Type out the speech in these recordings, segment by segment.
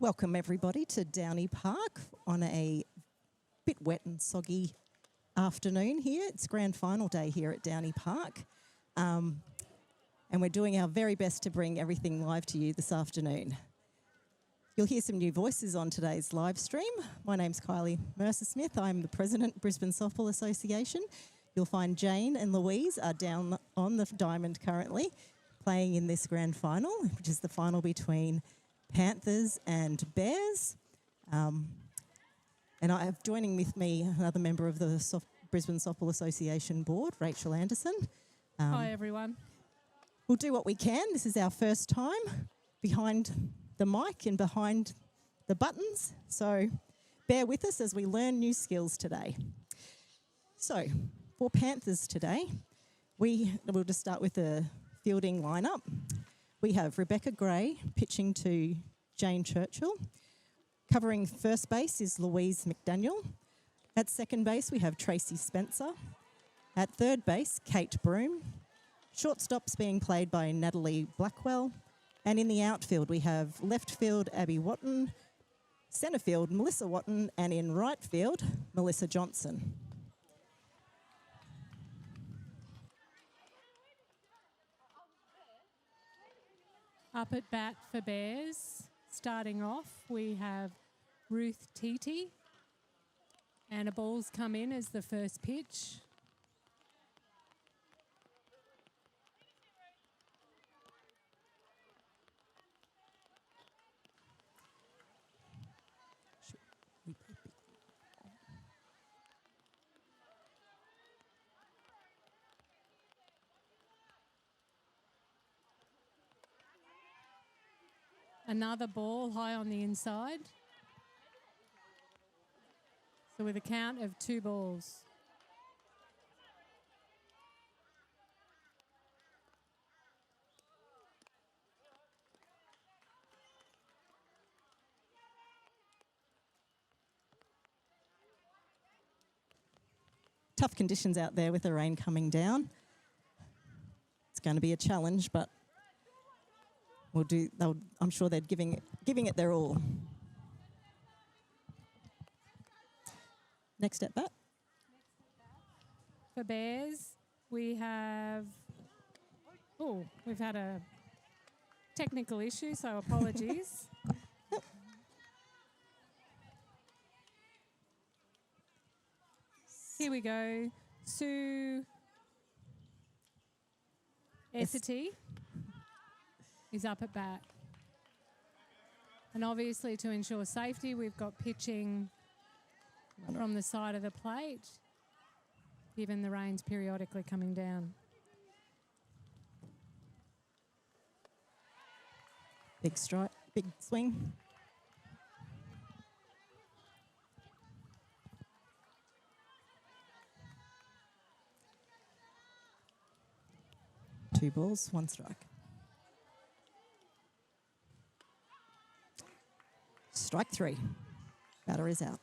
Welcome everybody to Downey Park on a bit wet and soggy afternoon here. It's grand final day here at Downey Park. And we're doing our very best to bring everything live to you this afternoon. You'll hear some new voices on today's live stream. My name's Kylie Mercer-Smith. I'm the President of Brisbane Softball Association. You'll find Jane and Louise are down on the diamond currently, playing in this grand final, which is the final between Panthers and Bears. And I have joining with me another member of the Brisbane Softball Association board, Rachel Anderson. Hi everyone. We'll do what we can. This is our first time behind the mic and behind the buttons, so bear with us as we learn new skills today. So, for Panthers today, we'll just start with the fielding lineup. We have Rebecca Gray pitching to Jane Churchill. Covering first base is Louise McDaniel. At second base, we have Tracy Spencer. At third base, Kate Broom. Shortstops being played by Natalie Blackwell. And in the outfield, we have left field, Abby Watton, centre field, Melissa Watton, and in right field, Melissa Johnson. Up at bat for Bears, starting off, we have Ruth Titi. And a ball's come in as the first pitch. Another ball high on the inside. So with a count of 2 balls. Tough conditions out there with the rain coming down. It's going to be a challenge, but I'm sure they're giving it their all. Next at bat. For Bears, we've had a technical issue, so apologies. Here we go. Sue Essity is up at bat. And obviously to ensure safety, we've got pitching from the side of the plate, given the rain's periodically coming down. Big strike, big swing. Two balls, 1 strike. Strike 3. Batter is out.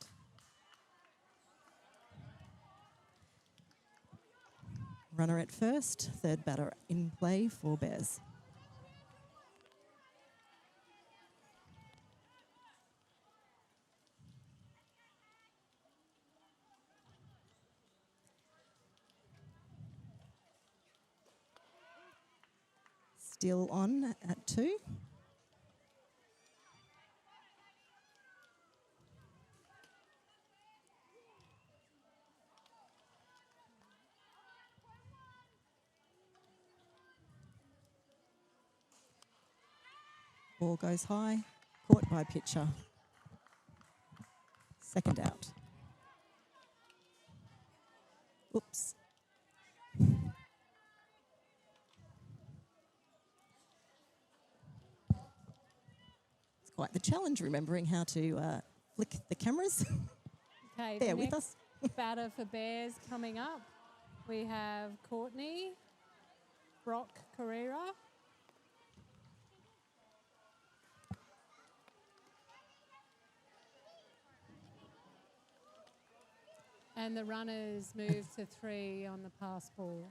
Runner at first, third batter in play for Bears. Still on at 2. Ball goes high, caught by pitcher. Second out. Oops. It's quite the challenge remembering how to flick the cameras. Okay, there with us. Batter for Bears coming up. We have Courtney, Brock Carrera. And the runners move to 3 on the pass ball.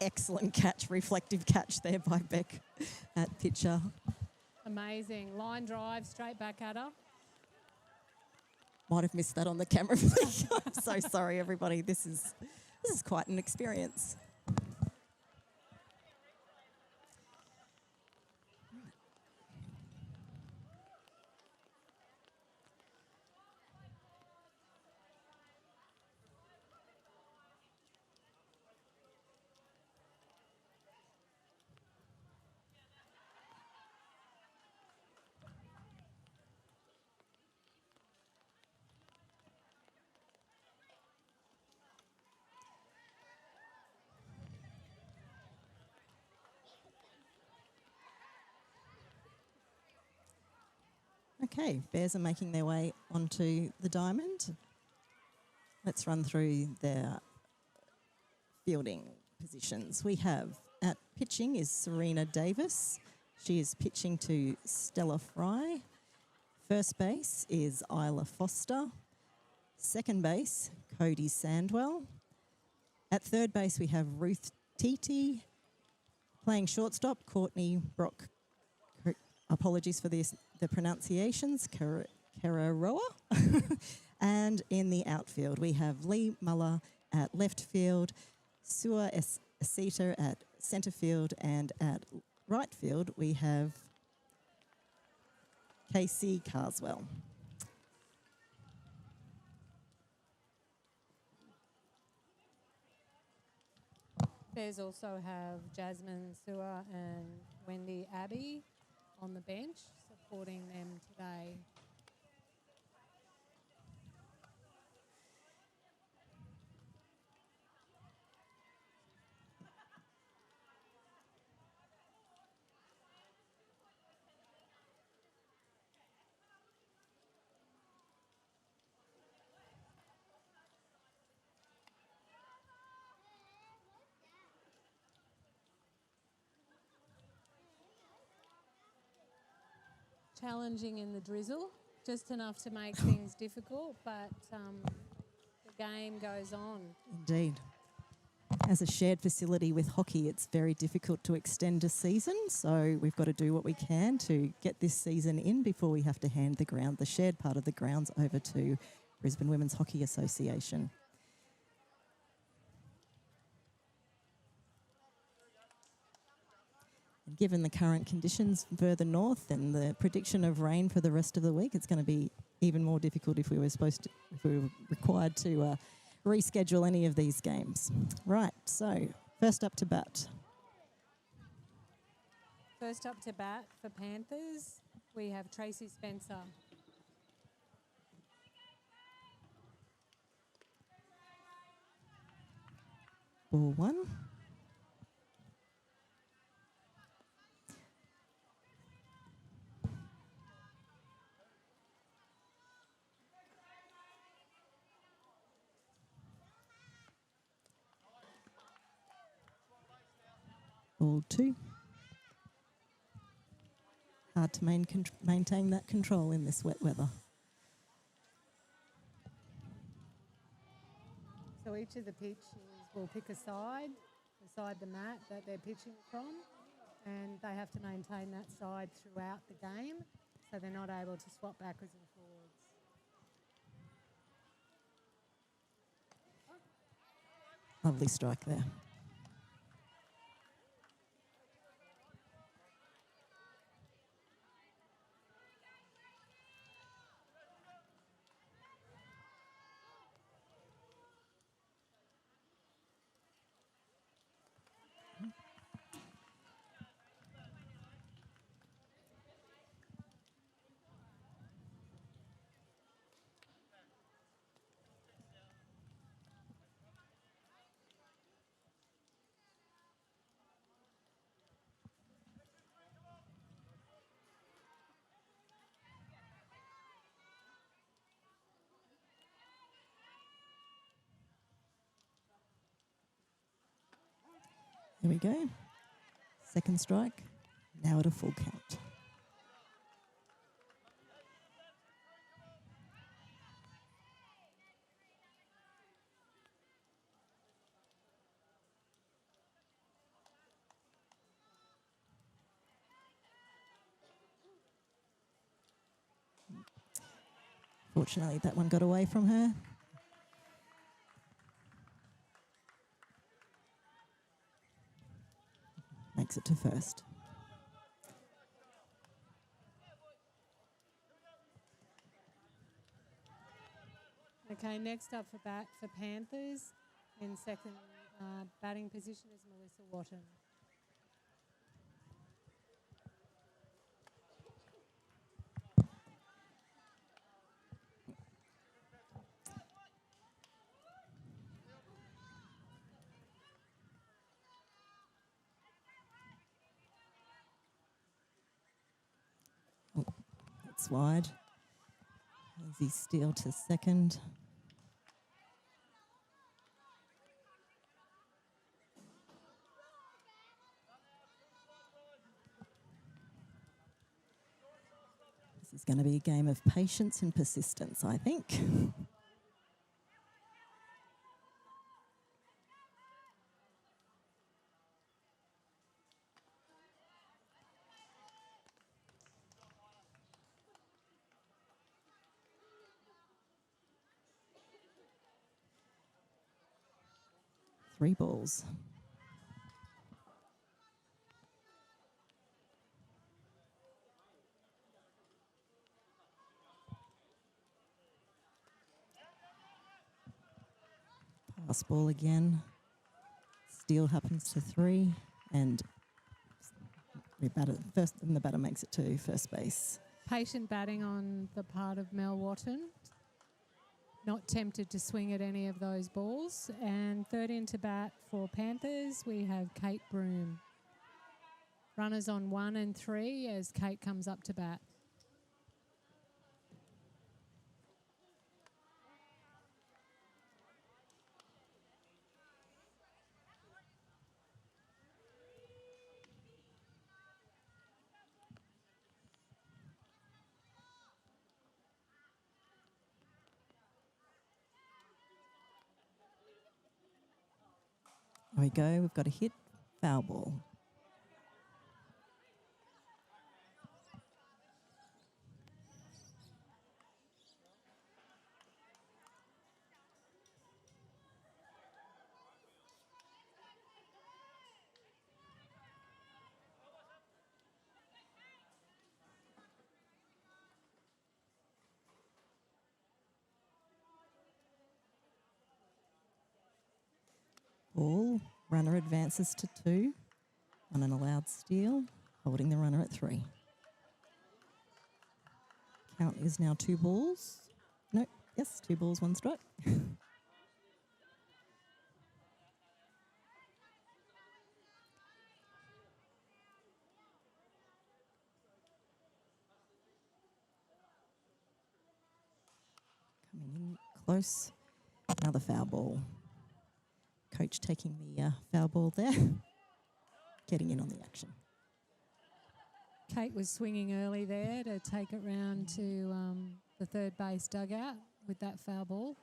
Excellent catch, reflective catch there by Beck at pitcher. Amazing. Line drive straight back at her. Might have missed that on the camera. I'm so sorry, everybody. This is quite an experience. Okay, Bears are making their way onto the diamond. Let's run through their fielding positions. We have at pitching is Serena Davis. She is pitching to Stella Fry. First base is Isla Foster. Second base, Cody Sandwell. At third base, we have Ruth Titi. Playing shortstop, Courtney Brock. Apologies for the pronunciations, Kararoa. And in the outfield, we have Lee Muller at left field, Sua Asita at centre field, and at right field, we have Casey Carswell. Bears also have Jasmine Sua and Wendy Abbey on the bench supporting them today. Challenging in the drizzle, just enough to make things difficult, but the game goes on. Indeed. As a shared facility with hockey, it's very difficult to extend a season, so we've got to do what we can to get this season in before we have to hand the shared part of the grounds over to Brisbane Women's Hockey Association. Given the current conditions further north and the prediction of rain for the rest of the week, it's going to be even more difficult if we were required to reschedule any of these games. Right, so first up to bat. First up to bat for Panthers, we have Tracy Spencer. Ball one. Ball two. Hard to maintain that control in this wet weather. So each of the pitches will pick a side beside the mat that they're pitching from, and they have to maintain that side throughout the game, so they're not able to swap backwards and forwards. Lovely strike there. There we go. Second strike. Now at a full count. Fortunately, that one got away from her. Makes it to first. Okay, next up for bat for Panthers in second batting position is Melissa Watton. It's wide. Easy steal to second. This is going to be a game of patience and persistence, I think. 3 balls. Pass ball again. Steal happens to 3, and the batter makes it to first base. Patient batting on the part of Mel Watton. Not tempted to swing at any of those balls. And third into bat for Panthers, we have Kate Broom. Runners on 1 and 3 as Kate comes up to bat. There we go. We've got a hit. Foul ball. Ball. Runner advances to 2 on an allowed steal, holding the runner at 3. Count is now 2 balls. No, yes, 2 balls, 1 strike. Coming in close. Another foul ball. Coach taking the foul ball there. Getting in on the action. Kate was swinging early there to take it round to the third base dugout with that foul ball.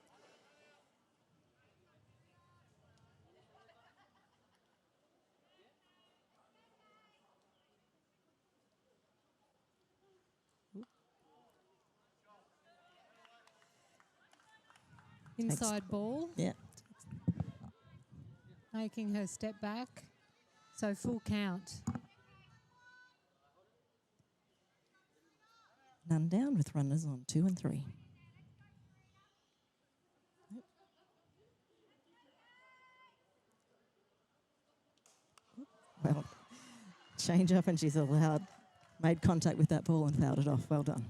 Inside ball. Yeah. Making her step back. So full count. None down with runners on 2 and 3. Well, change up and she's made contact with that ball and fouled it off. Well done.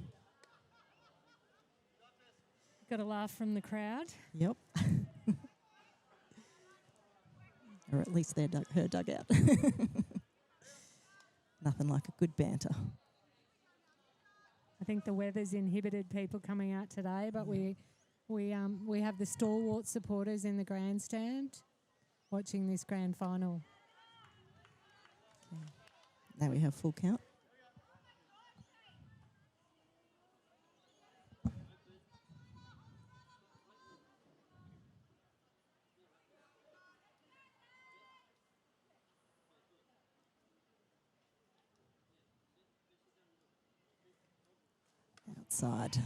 Got a laugh from the crowd. Yep. Or at least her dugout. Nothing like a good banter. I think the weather's inhibited people coming out today, but we have the stalwart supporters in the grandstand watching this grand final. Okay. Now we have full count. Outside.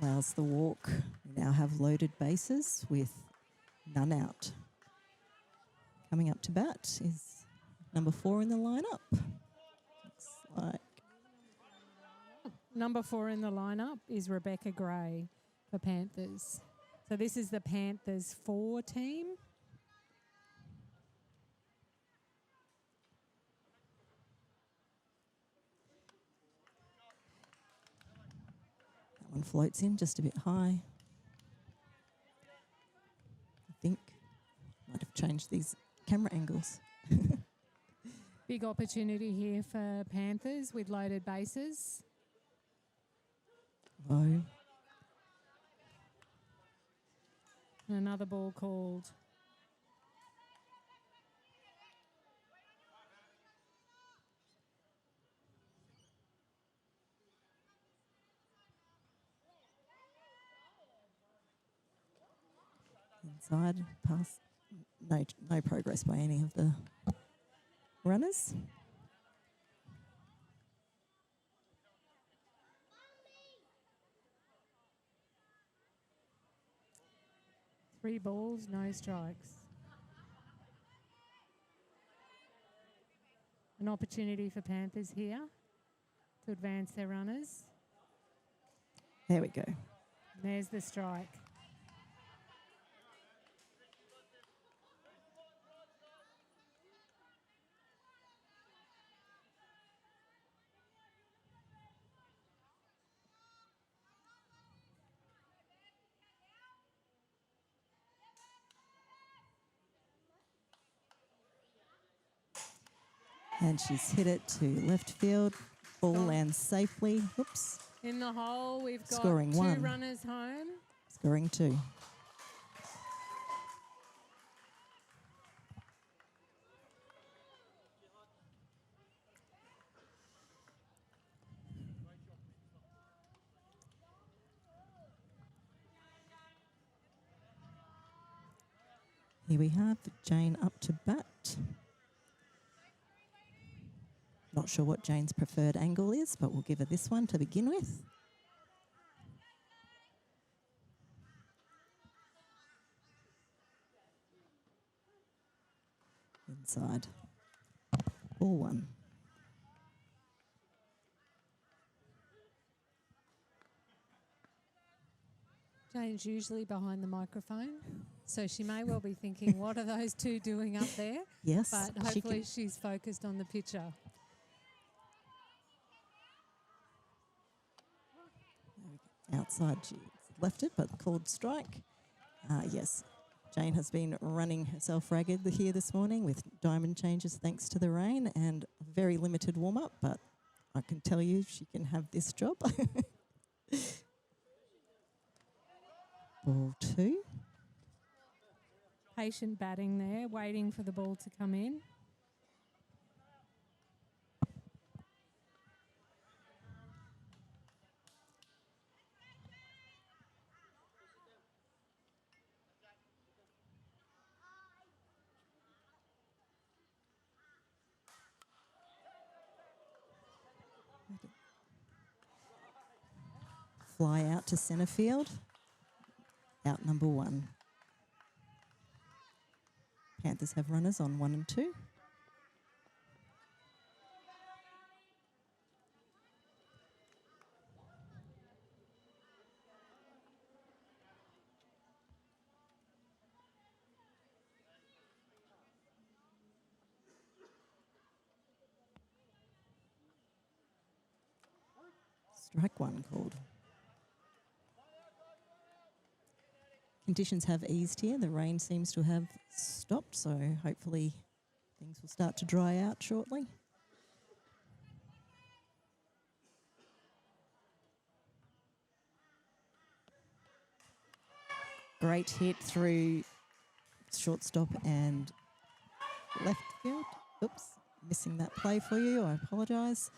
allows the walk. We now have loaded bases with none out. Coming up to bat is number 4 in the lineup. Looks like Number 4 in the lineup is Rebecca Gray for Panthers. So this is the Panthers 4 team. that one floats in just a bit high. I think might have changed these camera angles. Big opportunity here for Panthers with loaded bases. Low. And another ball called. Inside, pass. No progress by any of the runners. Three balls, no strikes. An opportunity for Panthers here to advance their runners. There we go. There's the strike. And she's hit it to left field. Ball lands safely. Oops. In the hole, we've got Scoring 2 1. runners home. Scoring 2. Here we have Jane up to bat. Not sure what Jane's preferred angle is, but we'll give her this one to begin with. Inside. Ball 1. Jane's usually behind the microphone, so she may well be thinking, what are those two doing up there? Yes. But hopefully she's focused on the picture. Outside, she left it, but called strike. Yes, Jane has been running herself ragged here this morning with diamond changes thanks to the rain and a very limited warm-up, but I can tell you she can have this job. Ball 2. Patient batting there, waiting for the ball to come in. Fly out to centre field. Out number 1. Panthers have runners on 1 and 2. Strike 1 called. Conditions have eased here. The rain seems to have stopped, so hopefully things will start to dry out shortly. Great hit through shortstop and left field. Oops, missing that play for you. I apologise.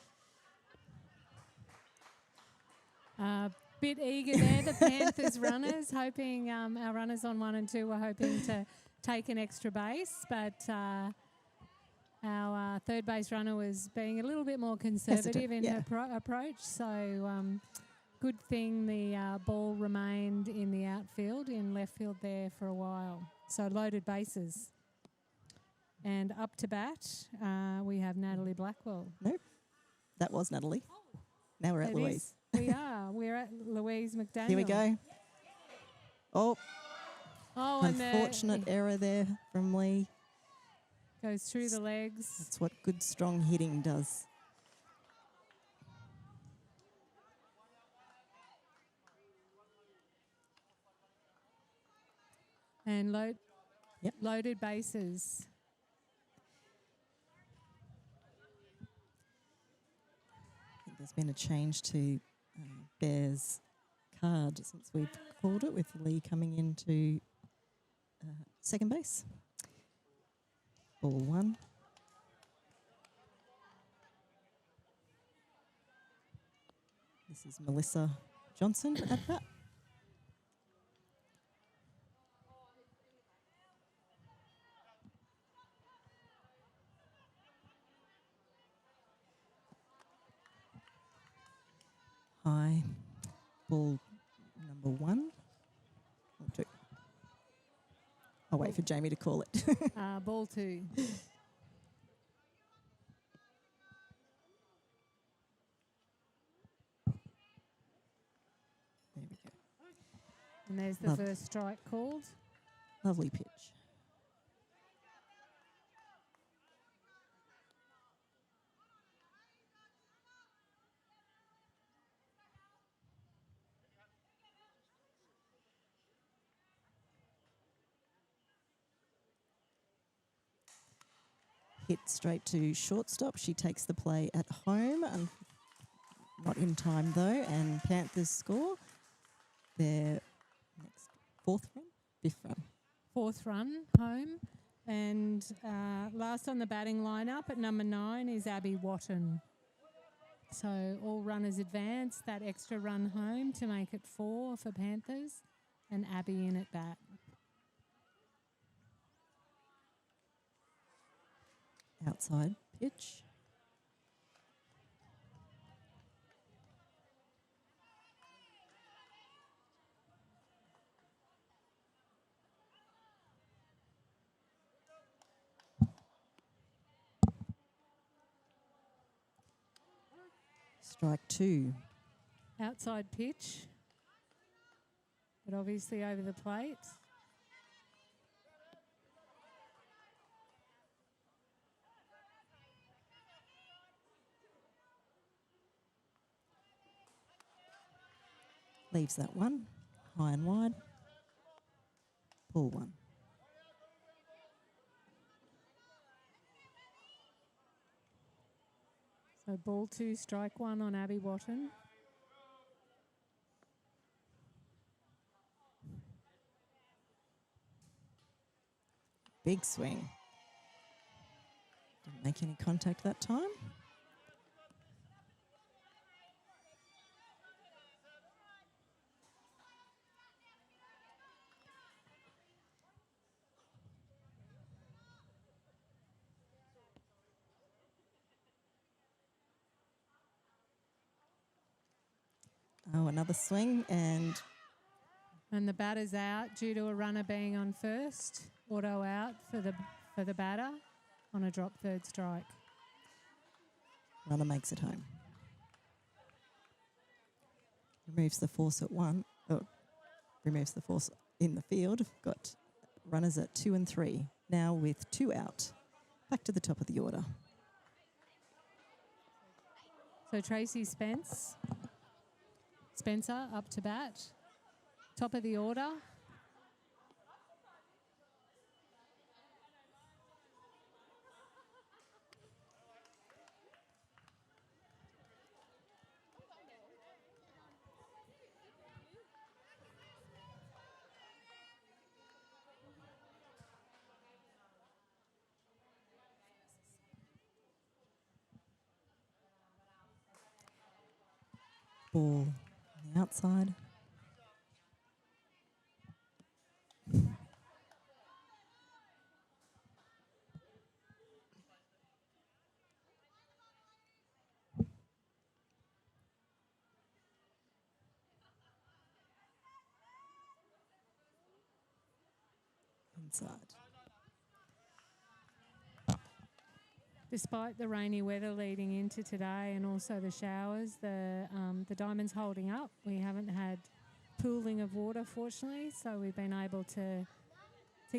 Bit eager there, the Panthers runners, hoping our runners on 1 and 2 were hoping to take an extra base, but our third base runner was being a little bit more conservative in her approach, so Good thing the ball remained in the outfield, in left field there for a while. So loaded bases. And up to bat, we have Natalie Blackwell. Nope, that was Natalie. Now we're at Louise. We are. We're at Louise McDaniel. Here we go. Oh, and unfortunate error there from Lee. Goes through the legs. That's what good, strong hitting does. And loaded bases. I think there's been a change to Bear's card since we've called it, with Lee coming into second base. Ball 1. This is Melissa Johnson at bat. High. Ball number 1. Or 2. I'll wait for Jamie to call it. Ball 2. There we go. And there's the first strike called. Lovely pitch. Hit straight to shortstop. She takes the play at home, and not in time though, and Panthers score their next 4th run, 5th run. 4th run home. And last on the batting lineup at number 9 is Abby Watton. So all runners advance, that extra run home to make it 4 for Panthers, and Abby in at bat. Outside pitch. Strike 2. Outside pitch, but obviously over the plate. Leaves that one. High and wide. Ball 1. So ball 2, strike 1 on Abby Watton. Big swing. Didn't make any contact that time. Oh, another swing, and the batter's out due to a runner being on first. Auto out for the batter on a drop 3rd strike. runner makes it home. Removes the force at 1. Oh, removes the force in the field. Got runners at 2 and 3. Now with 2 out. Back to the top of the order. So Tracy Spencer up to bat. Top of the order. Ball on the outside. inside. Despite the rainy weather leading into today and also the showers, the diamond's holding up. We haven't had pooling of water, fortunately, so we've been able to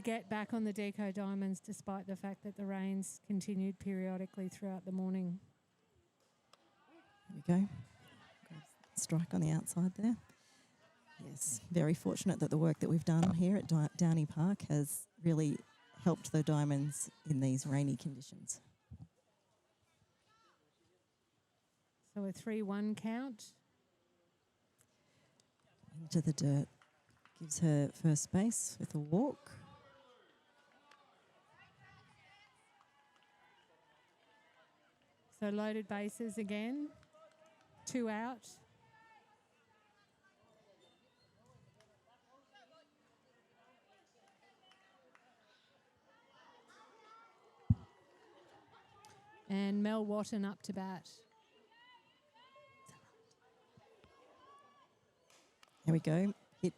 get back on the deco diamonds despite the fact that the rains continued periodically throughout the morning. There we go. Strike on the outside there. Yes, very fortunate that the work that we've done here at Downey Park has really helped the diamonds in these rainy conditions. So a 3-1 count. Into the dirt. Gives her first base with a walk. So loaded bases again. 2 out. And Mel Watton up to bat. Here we go. Hit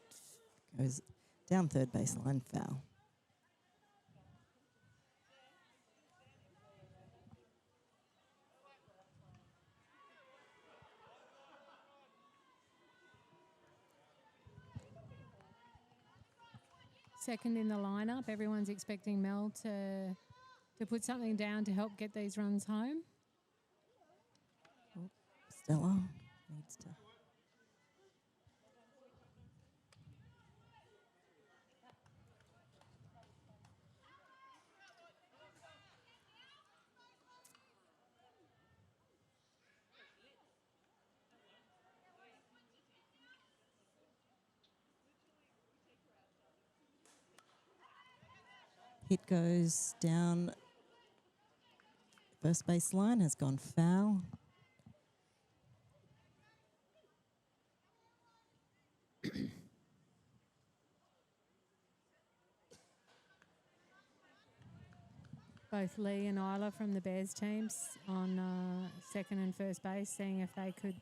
goes down third baseline, foul. Second in the lineup. Everyone's expecting Mel to put something down to help get these runs home. Oh, Stella needs to. Hit goes down. First base line has gone foul. Both Lee and Isla from the Bears teams on second and first base, seeing if they could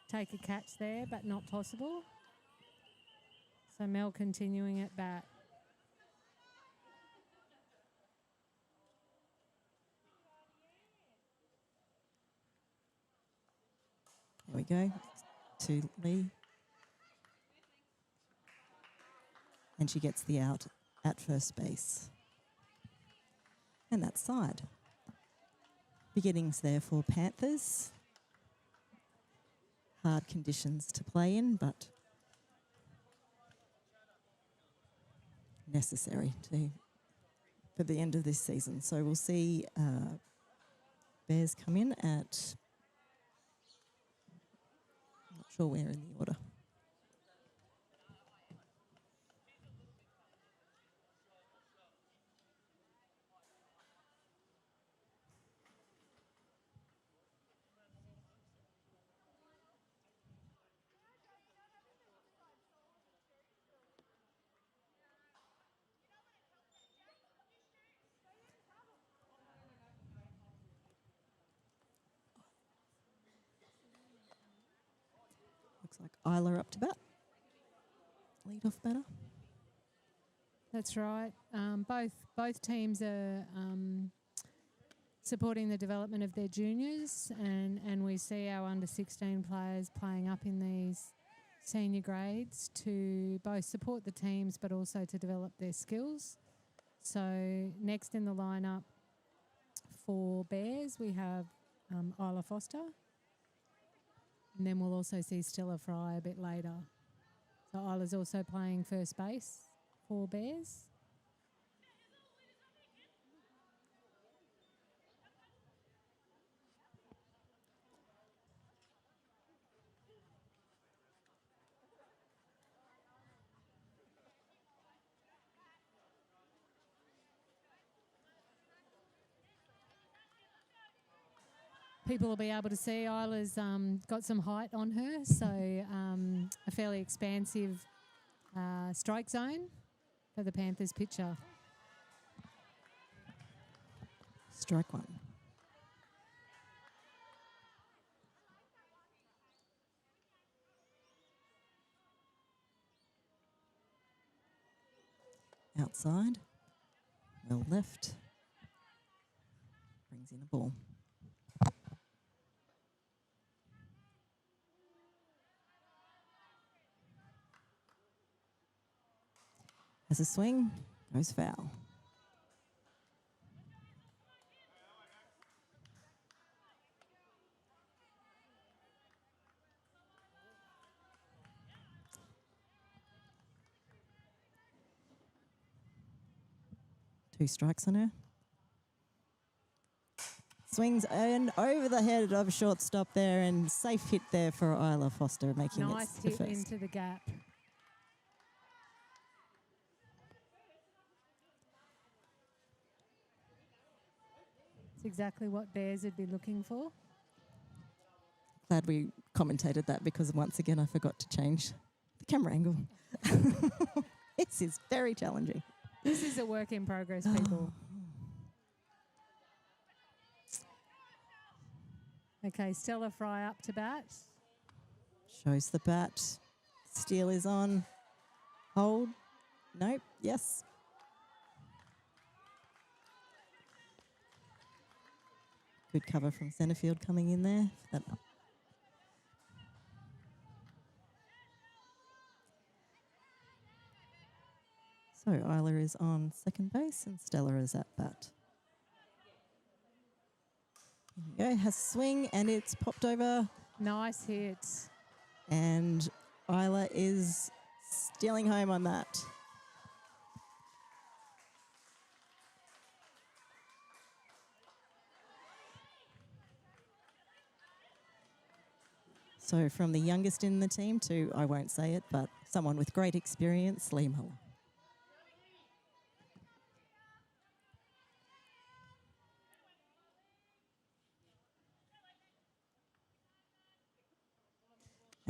take a catch there, but not possible. So Mel continuing at bat. There we go. To Lee. And she gets the out at first base. And that's side. Beginnings there for Panthers. Hard conditions to play in, but necessary for the end of this season. So we'll see Bears come in at, not sure where in the order. Looks like Isla up to bat. Lead off batter. That's right. Both teams are supporting the development of their juniors, and we see our under-16 players playing up in these senior grades to both support the teams but also to develop their skills. So next in the lineup for Bears, we have Isla Foster, and then we'll also see Stella Fry a bit later. So Isla's also playing first base for Bears. People will be able to see Isla's got some height on her, so a fairly expansive strike zone for the Panthers pitcher. Strike one. Outside. Well left. Brings in a ball. Has a swing, goes foul. Two strikes on her. Swings and over the head of shortstop there, and safe hit there for Isla Foster, making Nice it the hit first. into the gap. It's exactly what Bears would be looking for. Glad we commentated that, because once again I forgot to change the camera angle. This is very challenging. This is a work in progress, people. Okay, Stella Fry up to bat. Shows the bat. Steal is on. Hold. Nope. Yes. Good cover from centre field coming in there. So Isla is on second base and Stella is at bat. Here we go. Has a swing and it's popped over. Nice hit. And Isla is stealing home on that. So from the youngest in the team to, I won't say it, but someone with great experience, Lee Muller.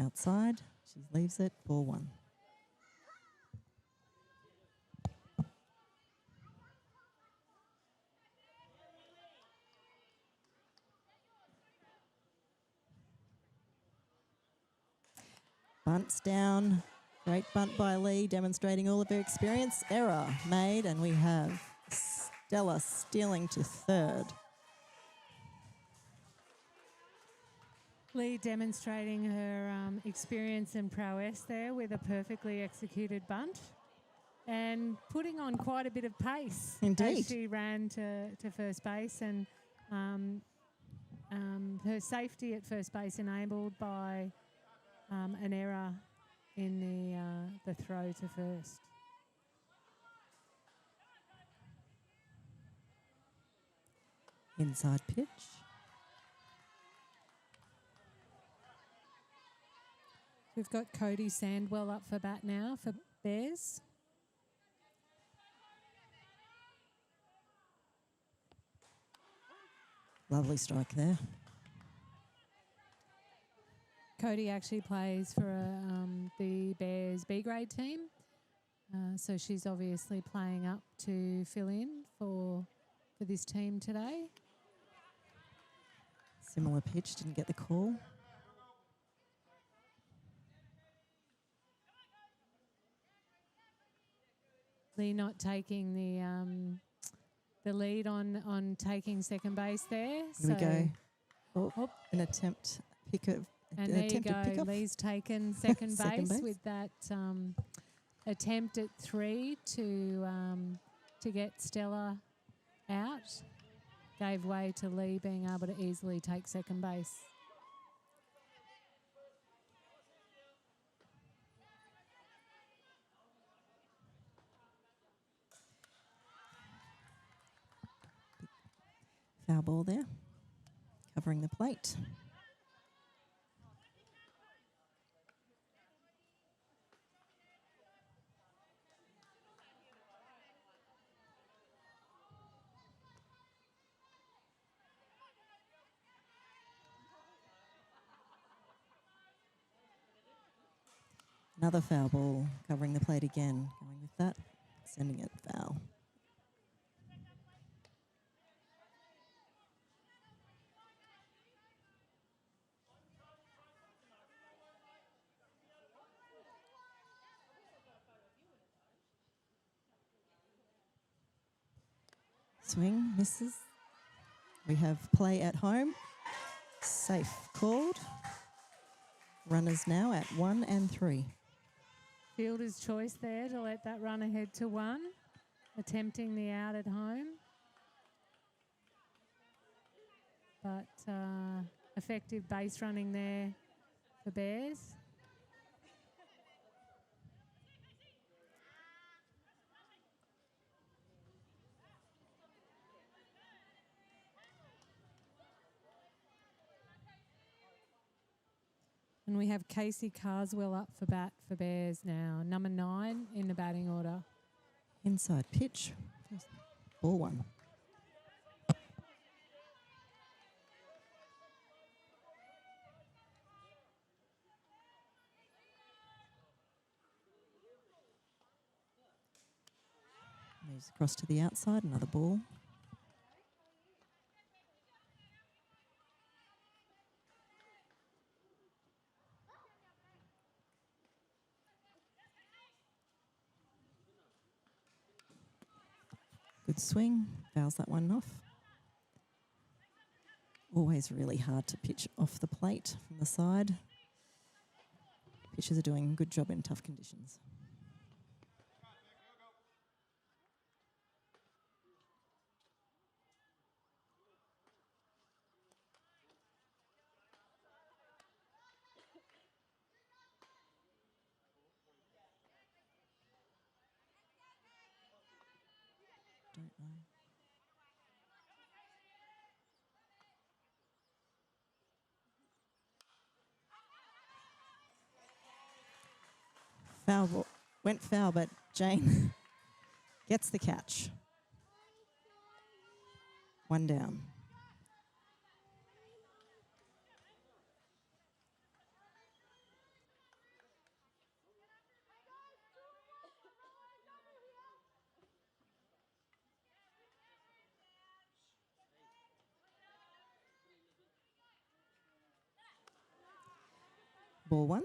Outside, she leaves it, ball one. Bunts down, great bunt by Lee, demonstrating all of her experience. Error made, and we have Stella stealing to third. Lee demonstrating her experience and prowess there with a perfectly executed bunt and putting on quite a bit of pace. Indeed. As she ran to first base, and her safety at first base enabled by an error in the throw to first. Inside pitch. We've got Cody Sandwell up for bat now for Bears. Lovely strike there. Cody actually plays for the Bears B grade team, so she's obviously playing up to fill in for this team today. Similar pitch, didn't get the call. Lee not taking the lead on taking second base there. Here we go. Oh, an attempt And there you go. pickup. Lee's taken second Second base base. with that attempt at 3 to get Stella out. Gave way to Lee being able to easily take second base. Foul ball there, covering the plate. Another foul ball, covering the plate again. Going with that, sending it foul. Swing, misses. We have play at home. Safe called. Runners now at 1 and 3. Fielder's choice there to let that run ahead to 1, attempting the out at home. But effective base running there for Bears. And we have Casey Carswell up for bat for Bears now, number 9 in the batting order. Inside pitch. Ball 1. Moves across to the outside, another ball. Good swing, fouls that one off. Always really hard to pitch off the plate from the side. Pitchers are doing a good job in tough conditions. Don't know. Foul ball. Went foul, but Jane gets the catch. 1 down. Ball 1.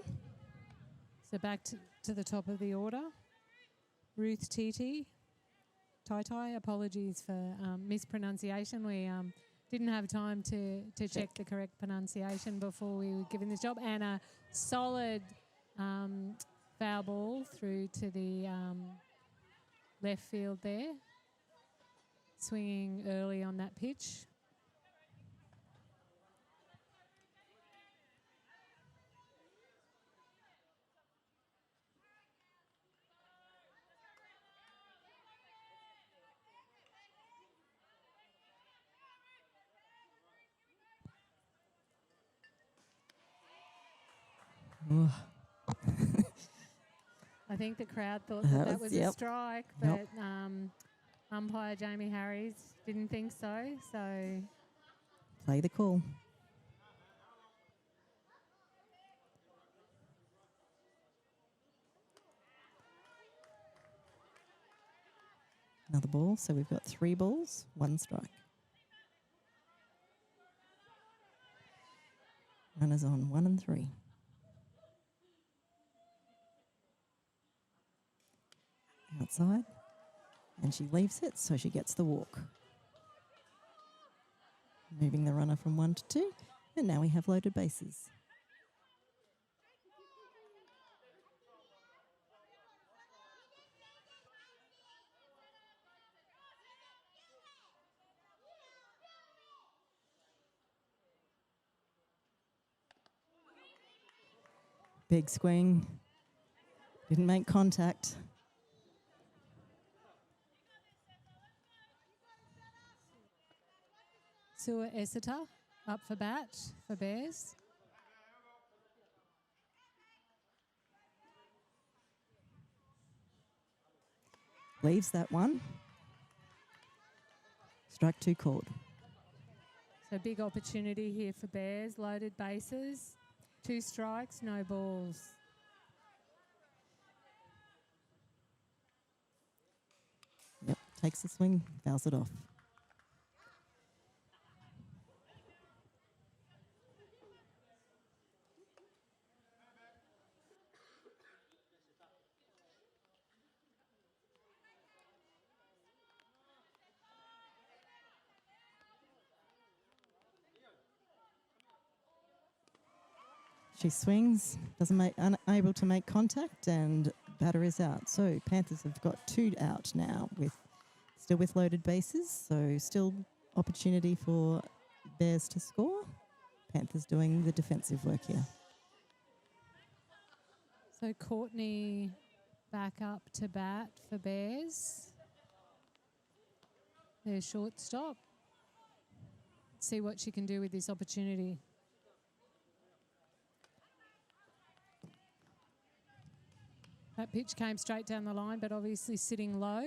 So back to the top of the order. Ruth Titi. Tai, apologies for mispronunciation. We didn't have time to check the correct pronunciation before we were given this job. And a solid foul ball through to the left field there. Swinging early on that pitch. I think the crowd thought that was a strike, but umpire Jamie Harries didn't think so. So Play the call. Another ball, so we've got 3 balls, 1 strike. Runners on 1 and 3. Outside, and she leaves it, so she gets the walk. Moving the runner from 1 to 2, and now we have loaded bases. Big swing, didn't make contact. Sua Essiter up for bat for Bears. Leaves that one. Strike 2 called. So big opportunity here for Bears. Loaded bases. 2 strikes, no balls. Yep, takes the swing, fouls it off. She swings, unable to make contact, and batter is out. So Panthers have got 2 out now, still with loaded bases. So still opportunity for Bears to score. Panthers doing the defensive work here. So Courtney back up to bat for Bears. Their shortstop. See what she can do with this opportunity. That pitch came straight down the line, but obviously sitting low.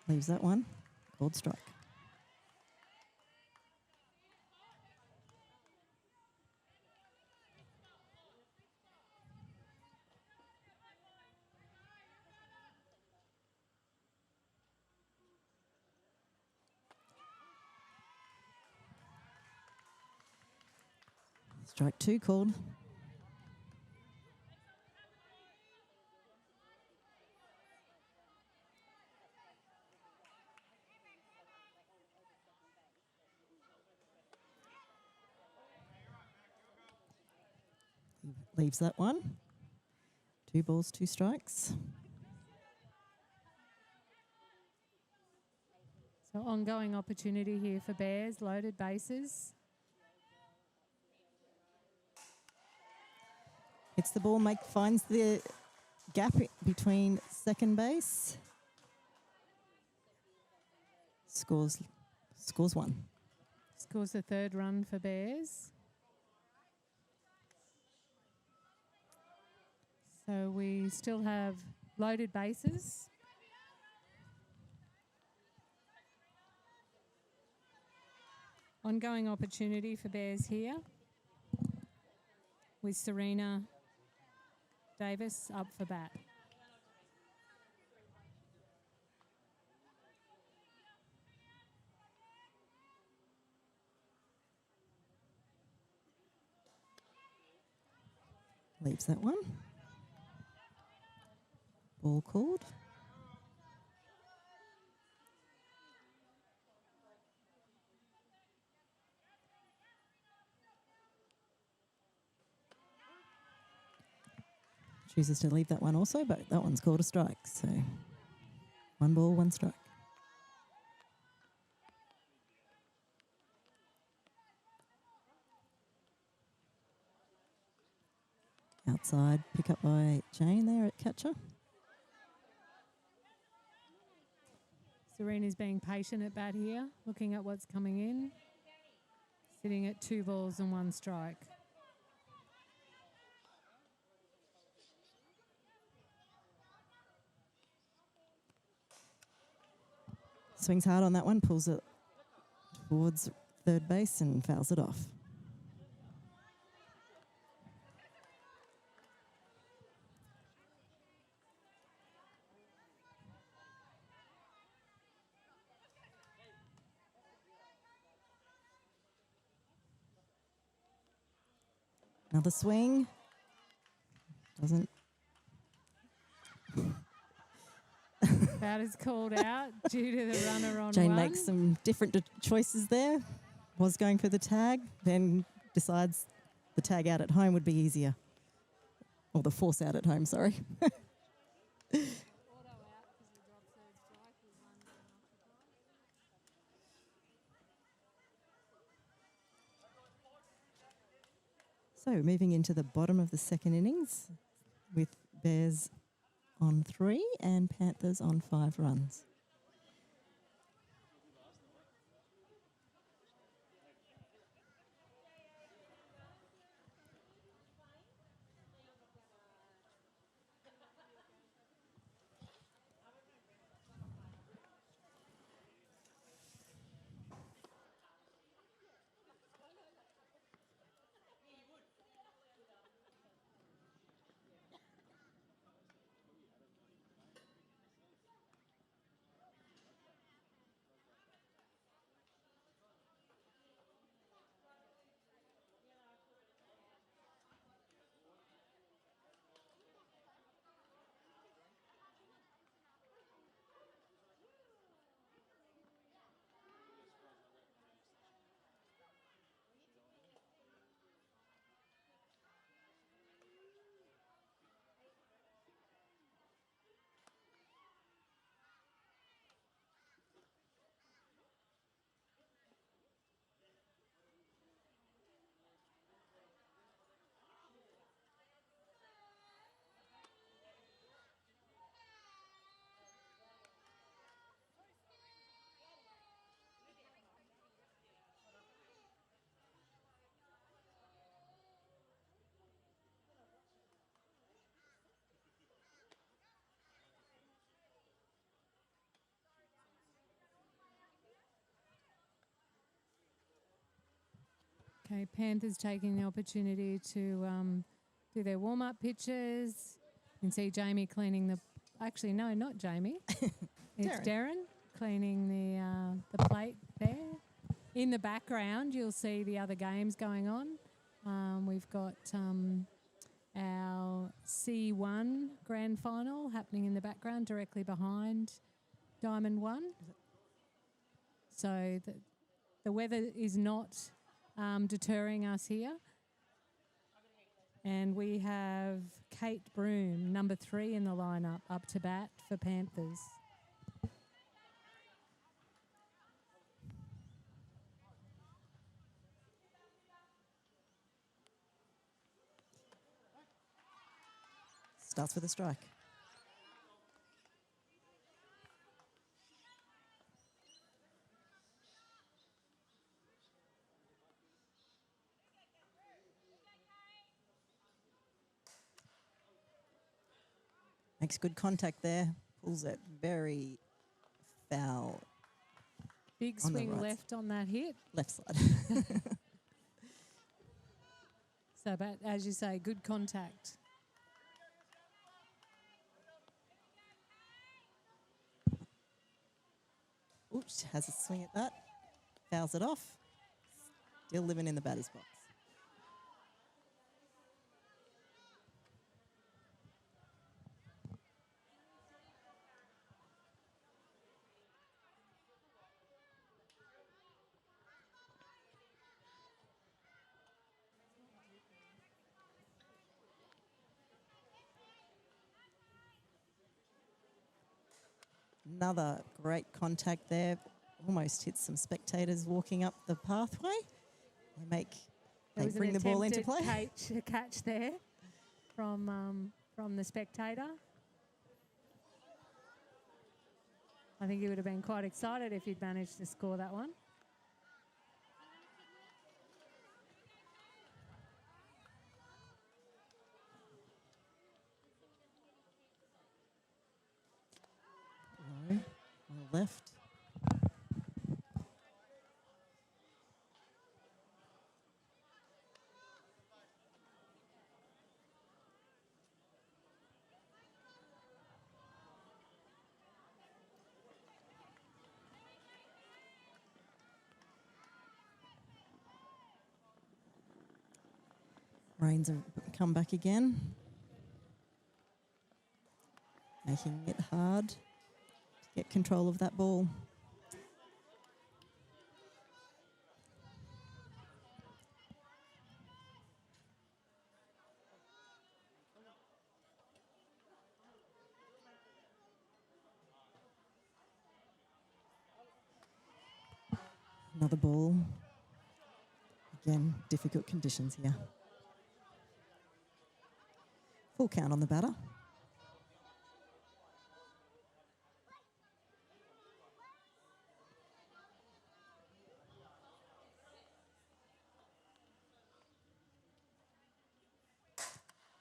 Leaves that one. Called strike. Strike 2 called. Leaves that one. 2 balls, 2 strikes. So ongoing opportunity here for Bears, loaded bases. Hits the ball, finds the gap between second base. Scores 1. Scores the 3rd run for Bears. So we still have loaded bases. Ongoing opportunity for Bears here with Serena Davis up for bat. Leaves that one. Ball called. Chooses to leave that one also, but that one's called a strike. So 1 ball, 1 strike. Outside, pick up by Jane there at catcher. Serena's being patient at bat here, looking at what's coming in. Sitting at 2 balls and 1 strike. Swings hard on that one, pulls it towards third base and fouls it off. Another swing. Doesn't. Bat is called out due to the runner on Jane 1. makes some different choices there. Was going for the tag, then decides the tag out at home would be easier. Or the force out at home, sorry. So moving into the bottom of the second innings with Bears on 3 and Panthers on 5 runs. Okay, Panthers taking the opportunity to do their warm-up pitches. You can see Jamie cleaning the... Actually, no, not Jamie. It's Darren cleaning the plate there. In the background, you'll see the other games going on. We've got our C1 grand final happening in the background directly behind Diamond 1. So the weather is not deterring us here. And we have Kate Broom, number 3 in the lineup, up to bat for Panthers. Starts with a strike. Makes good contact there. Pulls it very foul. Big swing left on that hit. Left side. So, but as you say, good contact. Oops, has a swing at that. Fouls it off. Still living in the batter's box. Another great contact there. Almost hits some spectators walking up the pathway. They bring the ball into play. A catch there from the spectator. I think he would have been quite excited if he'd managed to score that one. Low, well left. Rains have come back again, making it hard to get control of that ball. Another ball. Again, difficult conditions here. Full count on the batter.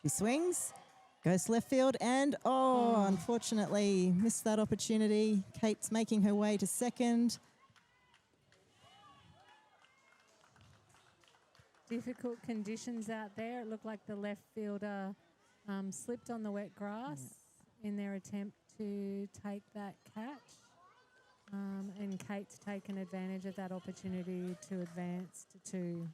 She swings, goes to left field, and unfortunately missed that opportunity. Kate's making her way to second. Difficult conditions out there. It looked like the left fielder slipped on the wet grass in their attempt to take that catch. And Kate's taken advantage of that opportunity to advance to 2.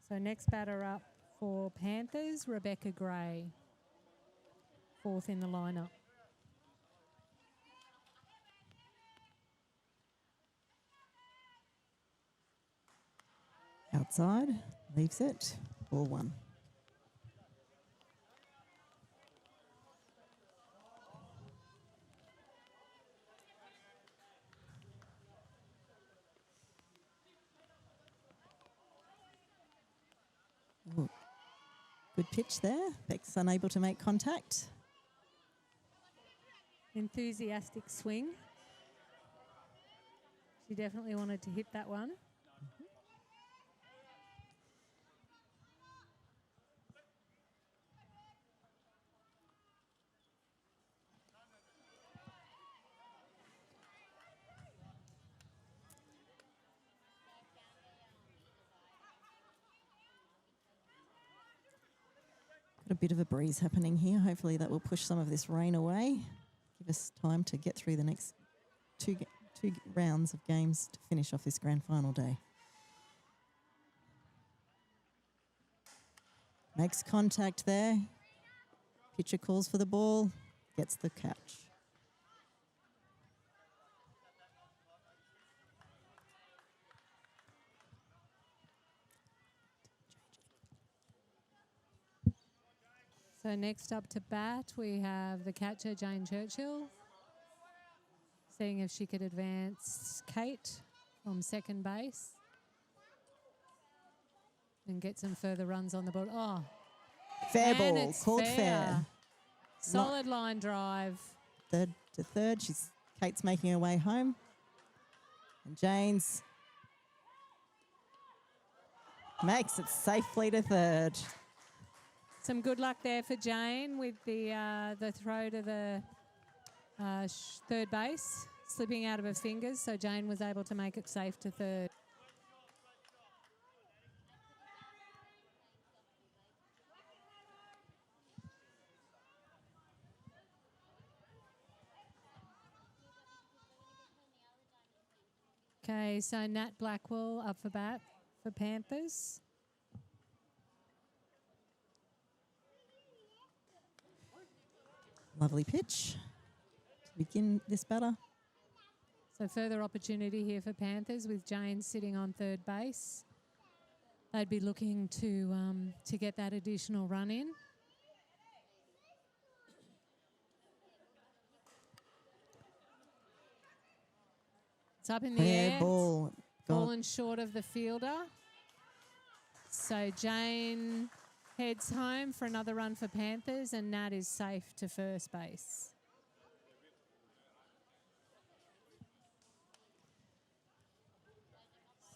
So next batter up for Panthers, Rebecca Gray, 4th in the lineup. Outside, leaves it, ball 1. Ooh. Good pitch there. Beck's unable to make contact. Enthusiastic swing. She definitely wanted to hit that one. Got a bit of a breeze happening here. Hopefully that will push some of this rain away. Give us time to get through the next two rounds of games to finish off this grand final day. Makes contact there. Pitcher calls for the ball, gets the catch. So next up to bat, we have the catcher, Jane Churchill, seeing if she could advance Kate from second base and get some further runs on the board. Oh, Fair and ball, it's called fair. Solid line drive. Third to third. Kate's making her way home. And Jane's makes it safely to third. Some good luck there for Jane with the throw to the third base, slipping out of her fingers, so Jane was able to make it safe to third. Okay, so Nat Blackwell up for bat for Panthers. Lovely pitch to begin this batter. So further opportunity here for Panthers with Jane sitting on third base. They'd be looking to get that additional run in. It's up in the air. Ball. Fallen short of the fielder. So Jane heads home for another run for Panthers, and Nat is safe to first base.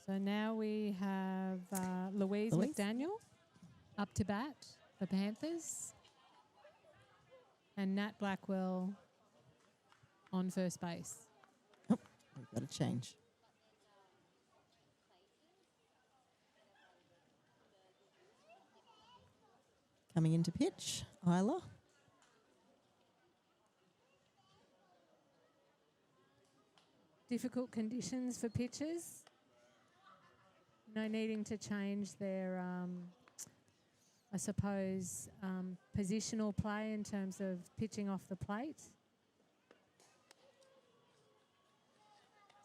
So now we have Louise McDaniel up to bat for Panthers, and Nat Blackwell on first base. Oh, we've got to change. Coming into pitch, Isla. Difficult conditions for pitchers. No needing to change their, I suppose, positional play in terms of pitching off the plate.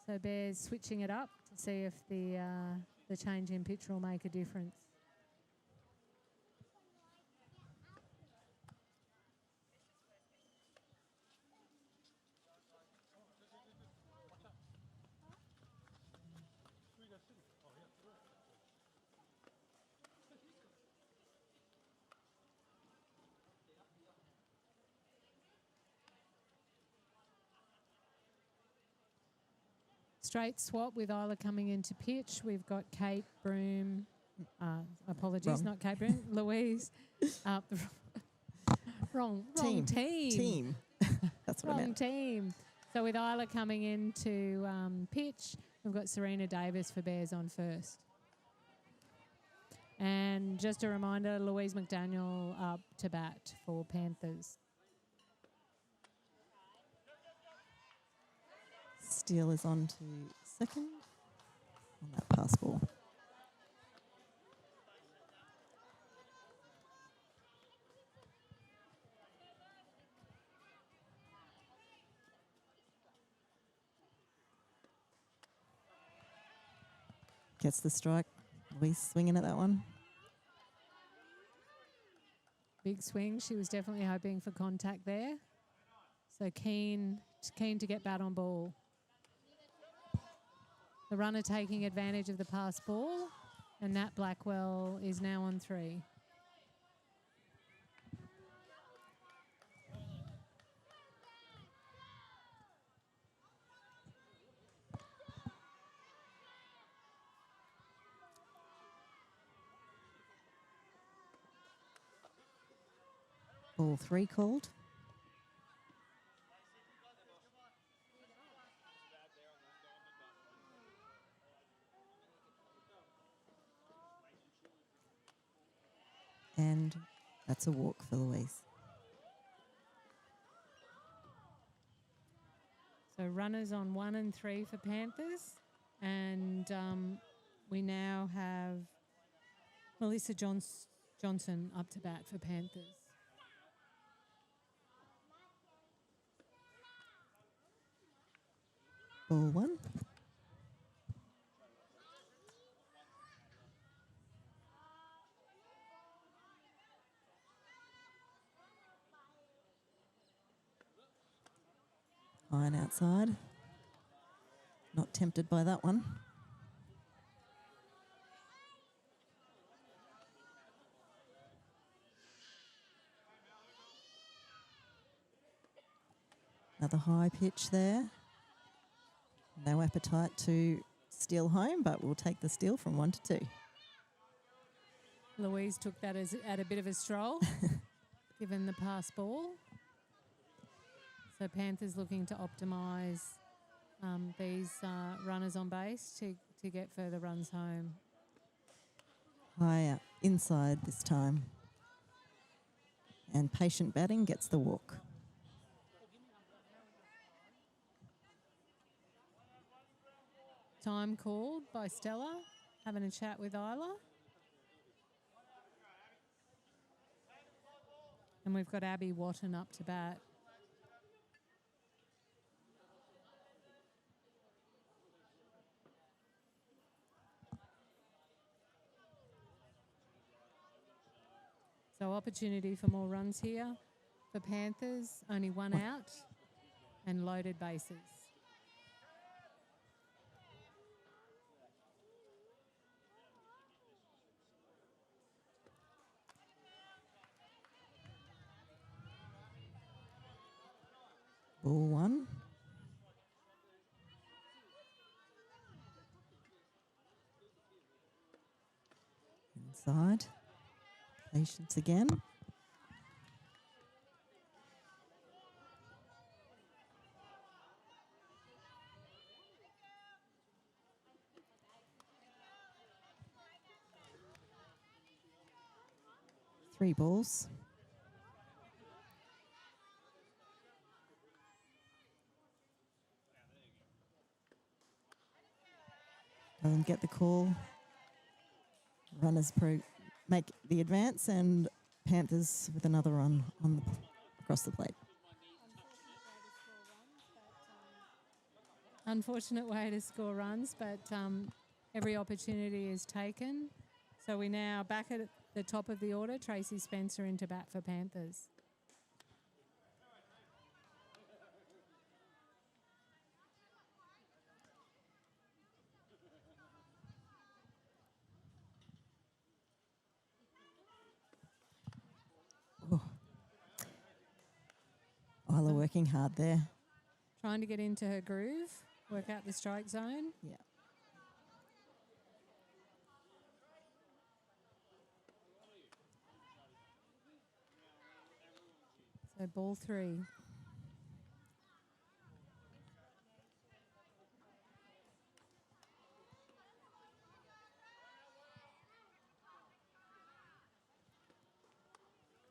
So Bears switching it up to see if the change in pitch will make a difference. Straight swap with Isla coming into pitch. We've got Kate Broom. Apologies, Wrong. not Kate Broom. Louise. Wrong team. Team. That's what I Wrong meant. team. So with Isla coming into pitch, we've got Serena Davis for Bears on first. And just a reminder, Louise McDaniel up to bat for Panthers. Steele is on to second on that pass ball. Gets the strike. Louise swinging at that one. Big swing. She was definitely hoping for contact there. So keen to get bat on ball. The runner taking advantage of the pass ball, and Nat Blackwell is now on 3. Ball 3 called. And That's a walk for Louise. So runners on 1 and 3 for Panthers. And we now have Melissa Johnson up to bat for Panthers. Ball 1. Iron outside. Not tempted by that one. Another high pitch there. No appetite to steal home, but we'll take the steal from 1 to 2. Louise took that at a bit of a stroll, given the pass ball. So Panthers looking to optimise these runners on base to get further runs home. Higher inside this time. And patient batting gets the walk. Time called by Stella, having a chat with Isla. And we've got Abby Watton up to bat. So opportunity for more runs here for Panthers. Only 1 out and loaded bases. Ball 1. Inside. Patience again. Three balls. Go and get the call. Runners make the advance, and Panthers with another run on across the plate. Unfortunate way to score runs, but every opportunity is taken. So we now back at the top of the order. Tracy Spencer into bat for Panthers. Oh. Isla working hard there. Trying to get into her groove, work out the strike zone. Yeah. So ball 3.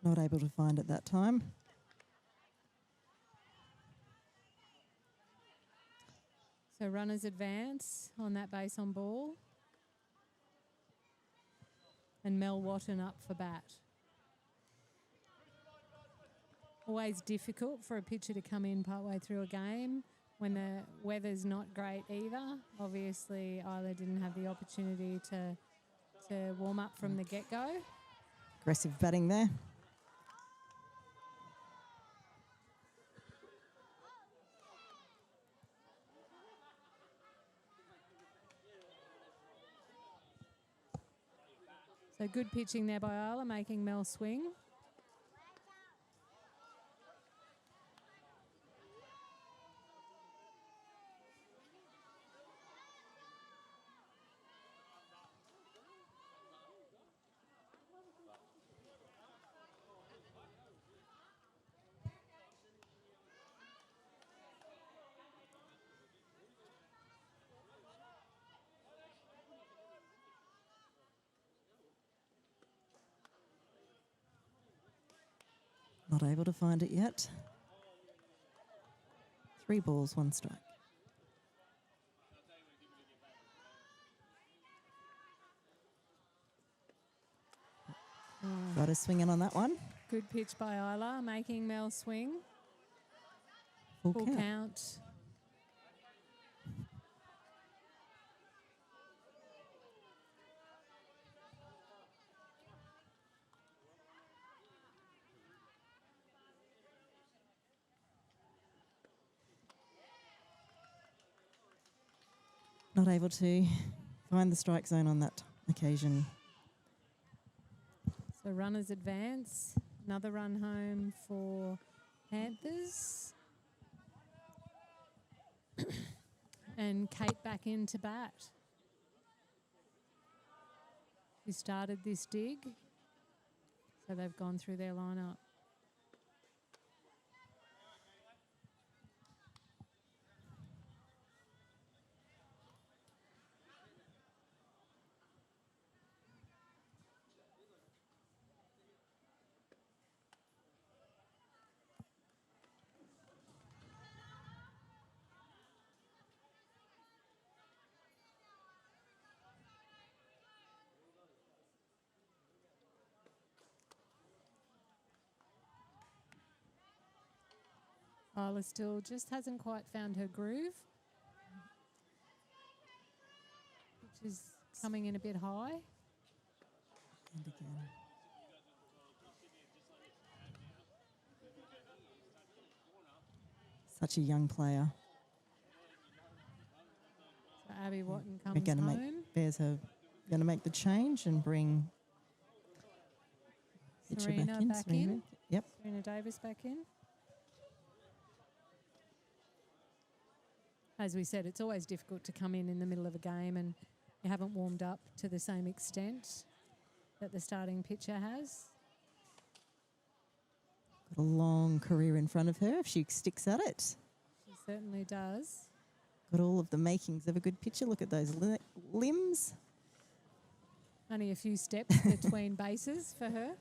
Not able to find it that time. So runners advance on that base on ball. And Mel Watton up for bat. Always difficult for a pitcher to come in partway through a game when the weather's not great either. Obviously, Isla didn't have the opportunity to warm up from the get-go. Aggressive batting there. So good pitching there by Isla, making Mel swing. Not able to find it yet. 3 balls, 1 strike. Got a swing in on that one. Good pitch by Isla, making Mel swing. Full Full count. count. Not able to find the strike zone on that occasion. So runners advance. Another run home for Panthers. And Kate back into bat. Who started this dig. So they've gone through their lineup. Isla still just hasn't quite found her groove, which is coming in a bit high. And again. Such a young player. So Abby Watton We're comes going to home. make Bears are going to make the change and bring Pitcher Serena back Serena. in. Yep. Serena Davis back in. As we said, it's always difficult to come in the middle of a game and you haven't warmed up to the same extent that the starting pitcher has. Got a long career in front of her if she sticks at it. She certainly does. Got all of the makings of a good pitcher. Look at those limbs. Only a few steps between bases for her.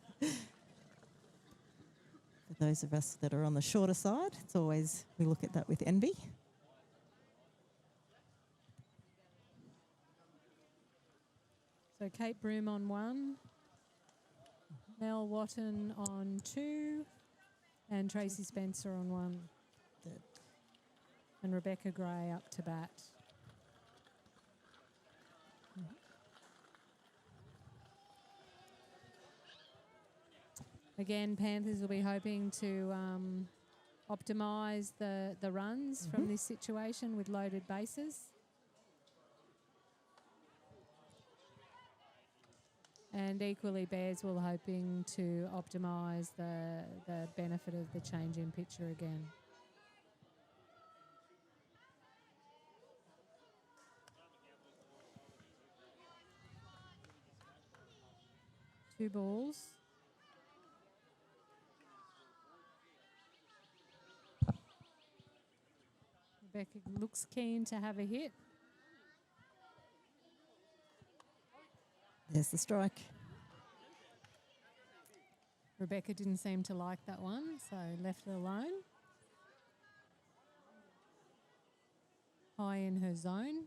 For those of us that are on the shorter side, it's always, we look at that with envy. So Kate Broom on 1, Mel Watton on 2, and Tracy Spencer on 1. Good. And Rebecca Gray up to bat. Again, Panthers will be hoping to optimise the runs from this situation with loaded bases. And equally, Bears will hoping to optimise the benefit of the change in pitcher again. Two balls. Rebecca looks keen to have a hit. There's the strike. Rebecca didn't seem to like that one, so left it alone. High in her zone.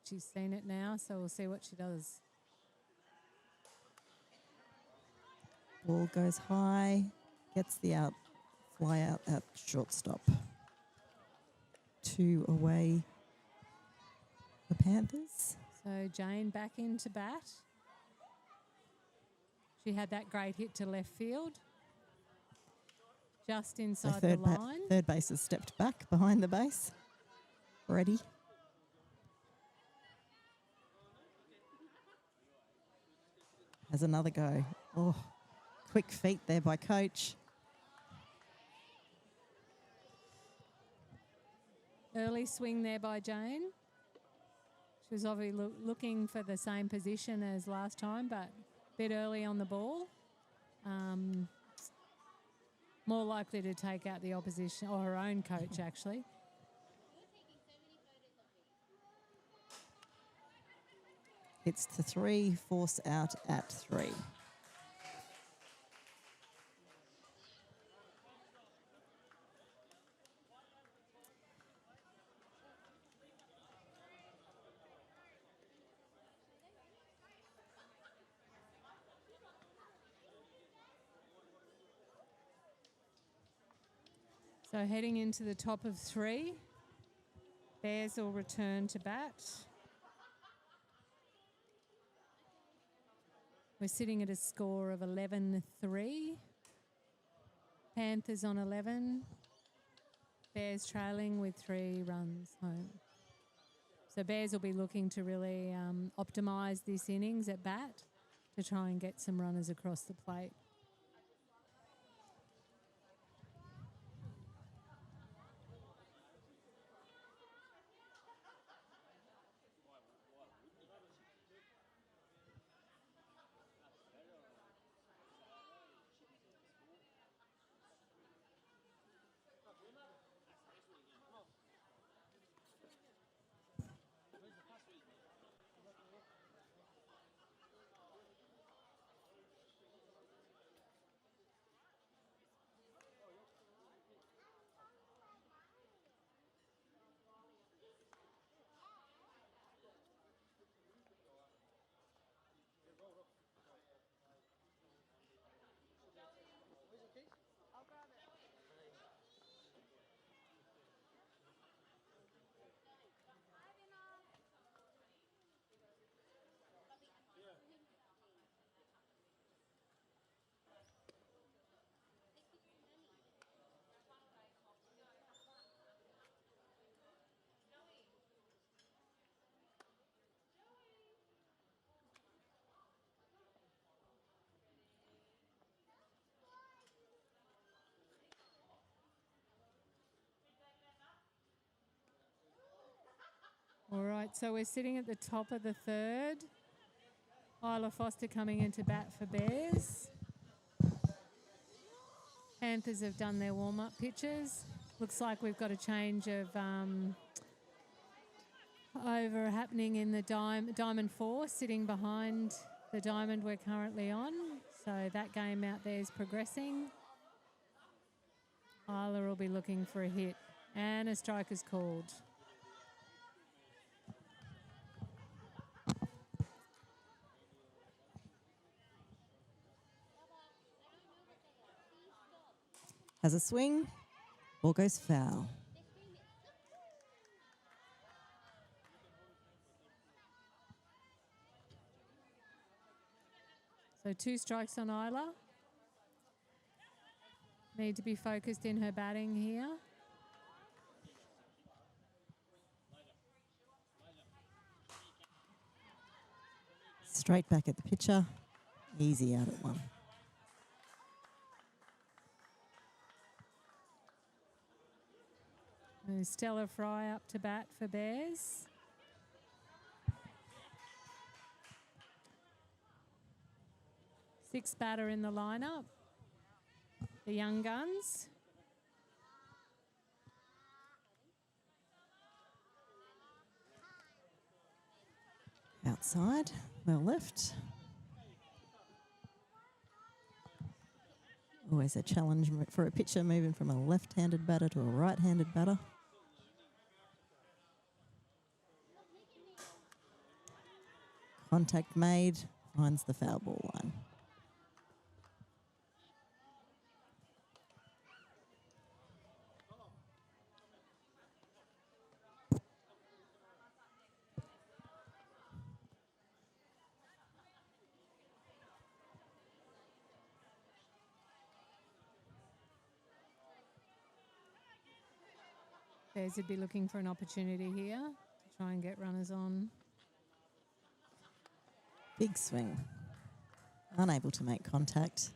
She's seen it now, so we'll see what she does. Ball goes high, gets the out, fly out at shortstop. 2 away for Panthers. So Jane back into bat. She had that great hit to left field. Just inside the line. Third base has stepped back behind the base. Ready. Has another go. Oh, quick feet there by coach. Early swing there by Jane. She was obviously looking for the same position as last time, but a bit early on the ball. More likely to take out the opposition, or her own coach, actually. Hits to 3, force out at 3. So heading into the top of 3. Bears will return to bat. We're sitting at a score of 11-3. Panthers on 11. Bears trailing with 3 runs home. So Bears will be looking to really optimise this innings at bat to try and get some runners across the plate. All right, so we're sitting at the top of the 3rd. Isla Foster coming into bat for Bears. Panthers have done their warm-up pitches. Looks like we've got a change of over happening in the Diamond 4, sitting behind the diamond we're currently on. So that game out there is progressing. Isla will be looking for a hit. And a strike is called. Has a swing, ball goes foul. So 2 strikes on Isla. Need to be focused in her batting here. Straight back at the pitcher, easy out at 1. Stella Fry up to bat for Bears. Sixth batter in the lineup, the Young Guns. Outside, well left. Always a challenge for a pitcher moving from a left-handed batter to a right-handed batter. Contact made, finds the foul ball line. Bears would be looking for an opportunity here to try and get runners on. Big swing. Unable to make contact.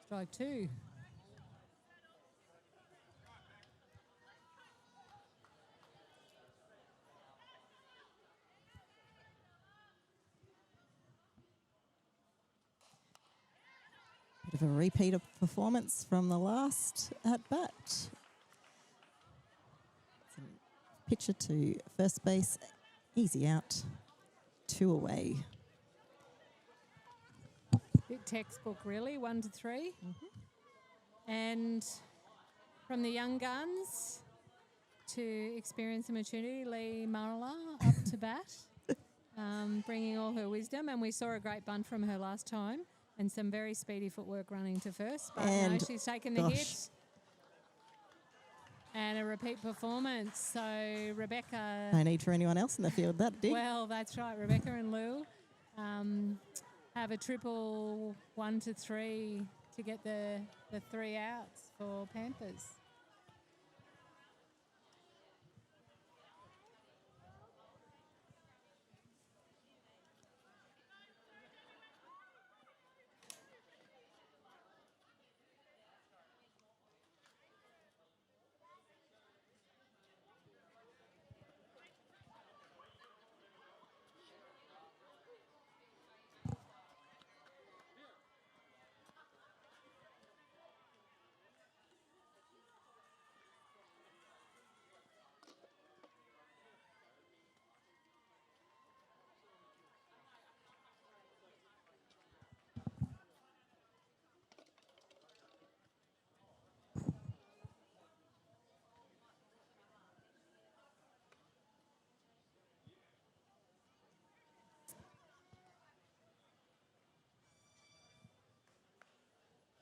Strike 2. Bit of a repeat of performance from the last at bat. Pitcher to first base, easy out, 2 away. Bit textbook, really, 1-3. And from the Young Guns to experience and maturity, Lee Marla up to bat, bringing all her wisdom. And we saw a great bunt from her last time and some very speedy footwork running to first. But no, she's taken the hit. And a repeat performance. So Rebecca. No need for anyone else in the field, that did. Well, that's right. Rebecca and Lou have a triple 1 to 3 to get the 3 outs for Panthers.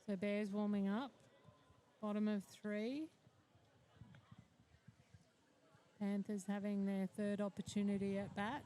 So Bears warming up, bottom of 3. Panthers having their third opportunity at bat.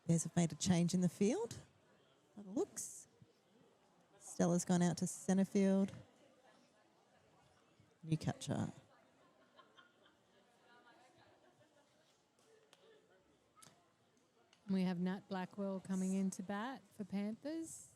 Bears have made a change in the field. By the looks. Stella's gone out to centre field. New catcher. We have Nat Blackwell coming into bat for Panthers.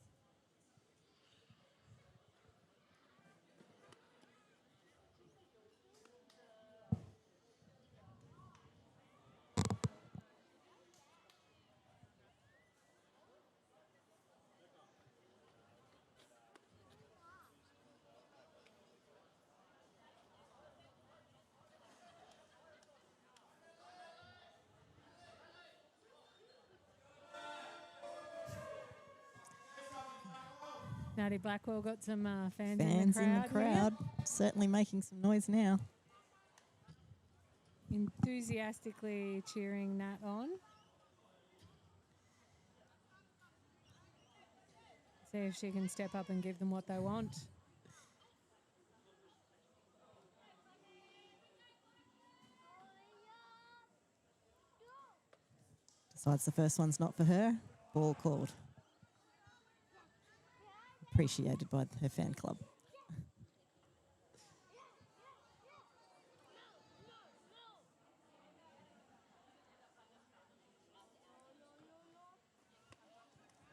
Natty Blackwell got some fans in the crowd. Certainly making some noise now. Enthusiastically cheering Nat on. See if she can step up and give them what they want. Decides the first one's not for her. Ball called. Appreciated by her fan club.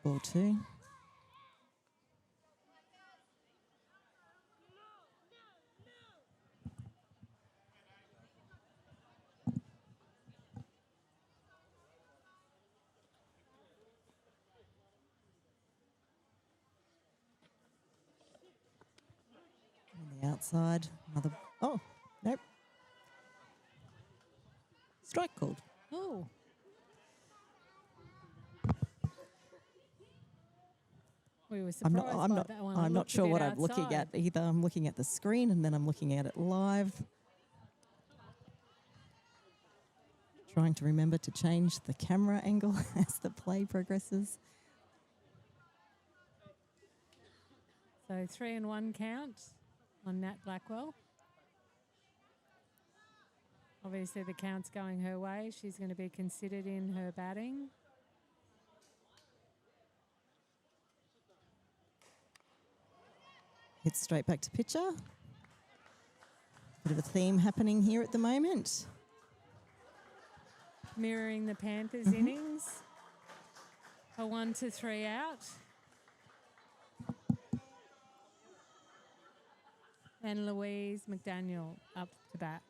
Ball 2. On the outside, another. Oh, nope. Strike called. Oh. We were surprised by that one. I'm not sure what I'm looking at either. I'm looking at the screen and then I'm looking at it live. Trying to remember to change the camera angle as the play progresses. So 3-1 count on Nat Blackwell. Obviously the count's going her way. She's going to be considered in her batting. Hits straight back to pitcher. Bit of a theme happening here at the moment. Mirroring the Panthers innings. A 1 to 3 out. And Louise McDaniel up to bat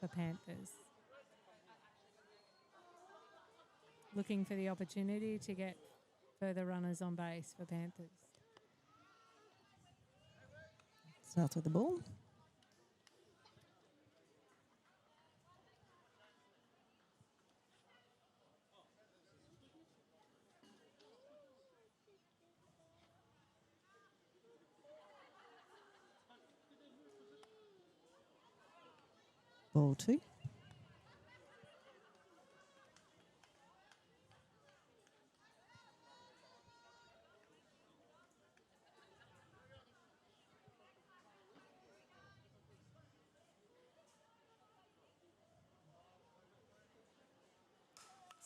for Panthers. Looking for the opportunity to get further runners on base for Panthers. Starts with the ball. Ball 2.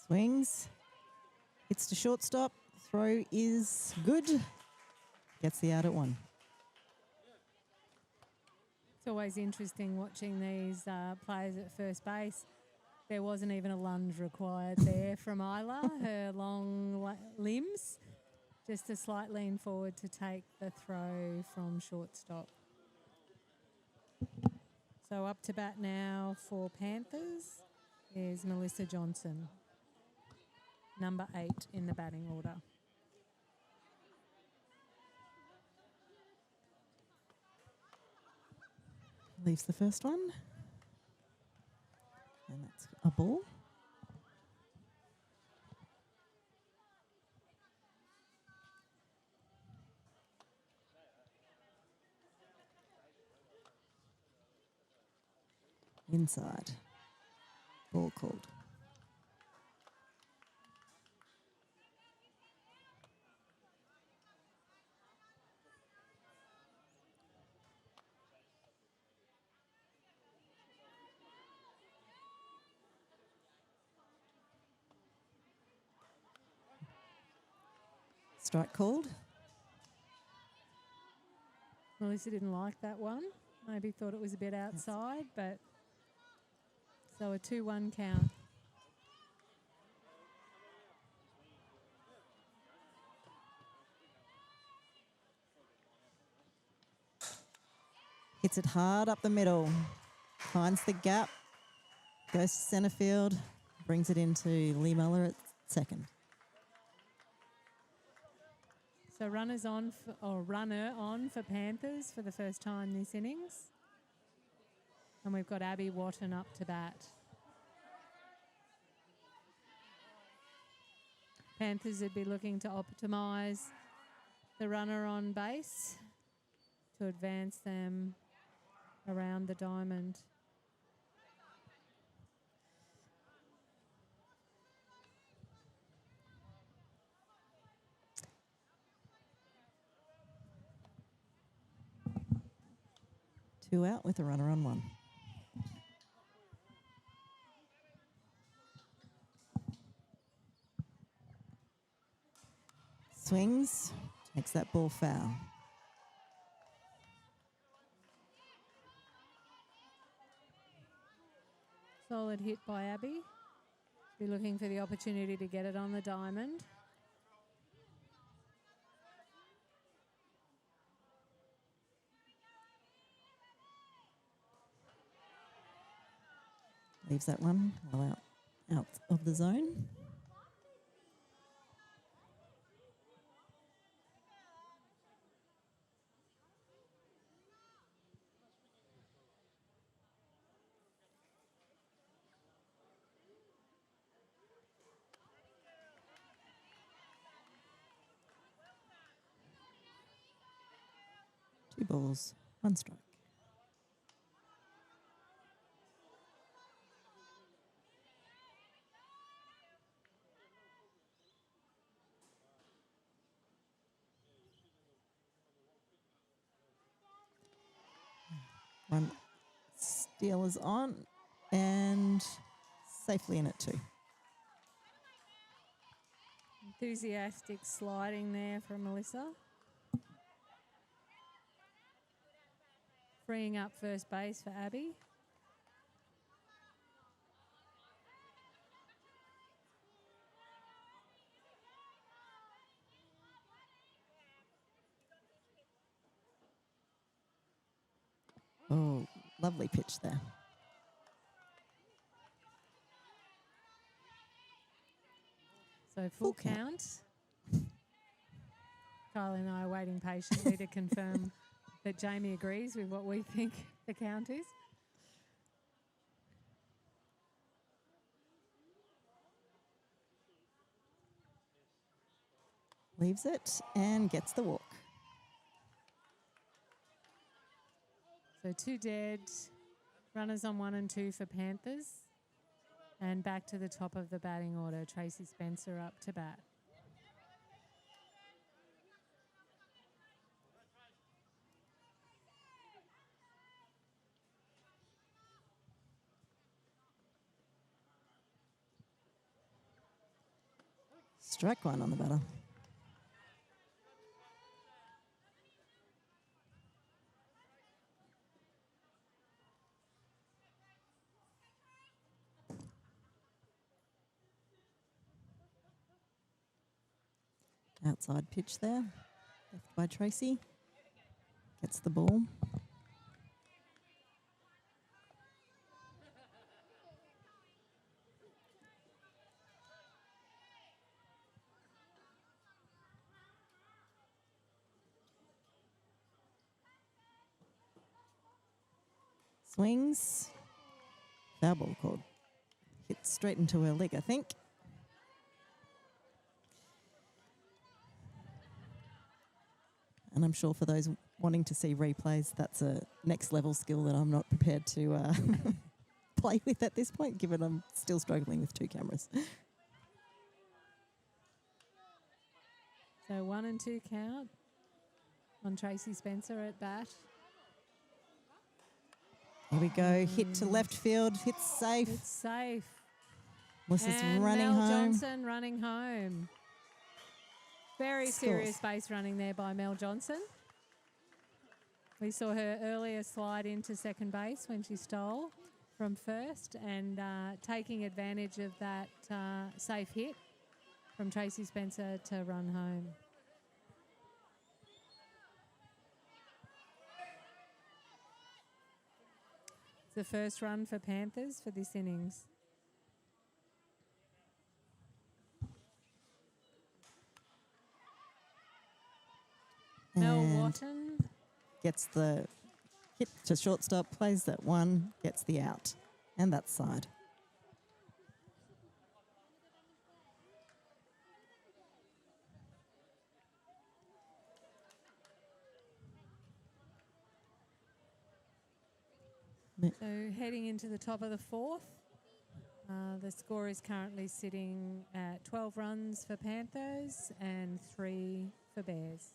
Swings. Hits to shortstop. Throw is good. Gets the out at 1. It's always interesting watching these players at first base. There wasn't even a lunge required there from Isla, her long limbs. Just a slight lean forward to take the throw from shortstop. So up to bat now for Panthers is Melissa Johnson, number 8 in the batting order. Leaves the first one. And that's a ball. Inside. Ball called. Strike called. Melissa didn't like that one. Maybe thought it was a bit outside, but so a 2-1 count. Hits it hard up the middle. Finds the gap. Goes to centre field. Brings it into Lee Muller at second. So runner on for Panthers for the first time this innings. And we've got Abby Watton up to bat. Panthers would be looking to optimise the runner on base to advance them around the diamond. Two out with a runner on 1. Swings, takes that ball foul. Solid hit by Abby. Be looking for the opportunity to get it on the diamond. Leaves that one well out of the zone. Two balls, 1 strike. One steal is on and safely in at 2. Enthusiastic sliding there from Melissa. Freeing up first base for Abby. Oh, lovely pitch there. So full count. Kyle and I are waiting patiently to confirm that Jamie agrees with what we think the count is. Leaves it and gets the walk. So 2 dead, runners on 1 and 2 for Panthers. And back to the top of the batting order, Tracy Spencer up to bat. Strike one on the batter. Outside pitch there, left by Tracy. Gets the ball. Swings. Foul ball called. Hit straight into her leg, I think. And I'm sure for those wanting to see replays, that's a next level skill that I'm not prepared to play with at this point, given I'm still struggling with 2 cameras. So 1 and 2 count on Tracy Spencer at bat. Here we go, hit to left field, hits safe. It's safe. Melissa's and running Mel home. Johnson running home. Very serious base running there by Mel Johnson. We saw her earlier slide into second base when she stole from first, and taking advantage of that safe hit from Tracy Spencer to run home. It's the first run for Panthers for this innings. Mel Watton Gets the hit to shortstop, plays that one, gets the out. And that's side. So heading into the top of the 4th, the score is currently sitting at 12 runs for Panthers and 3 for Bears.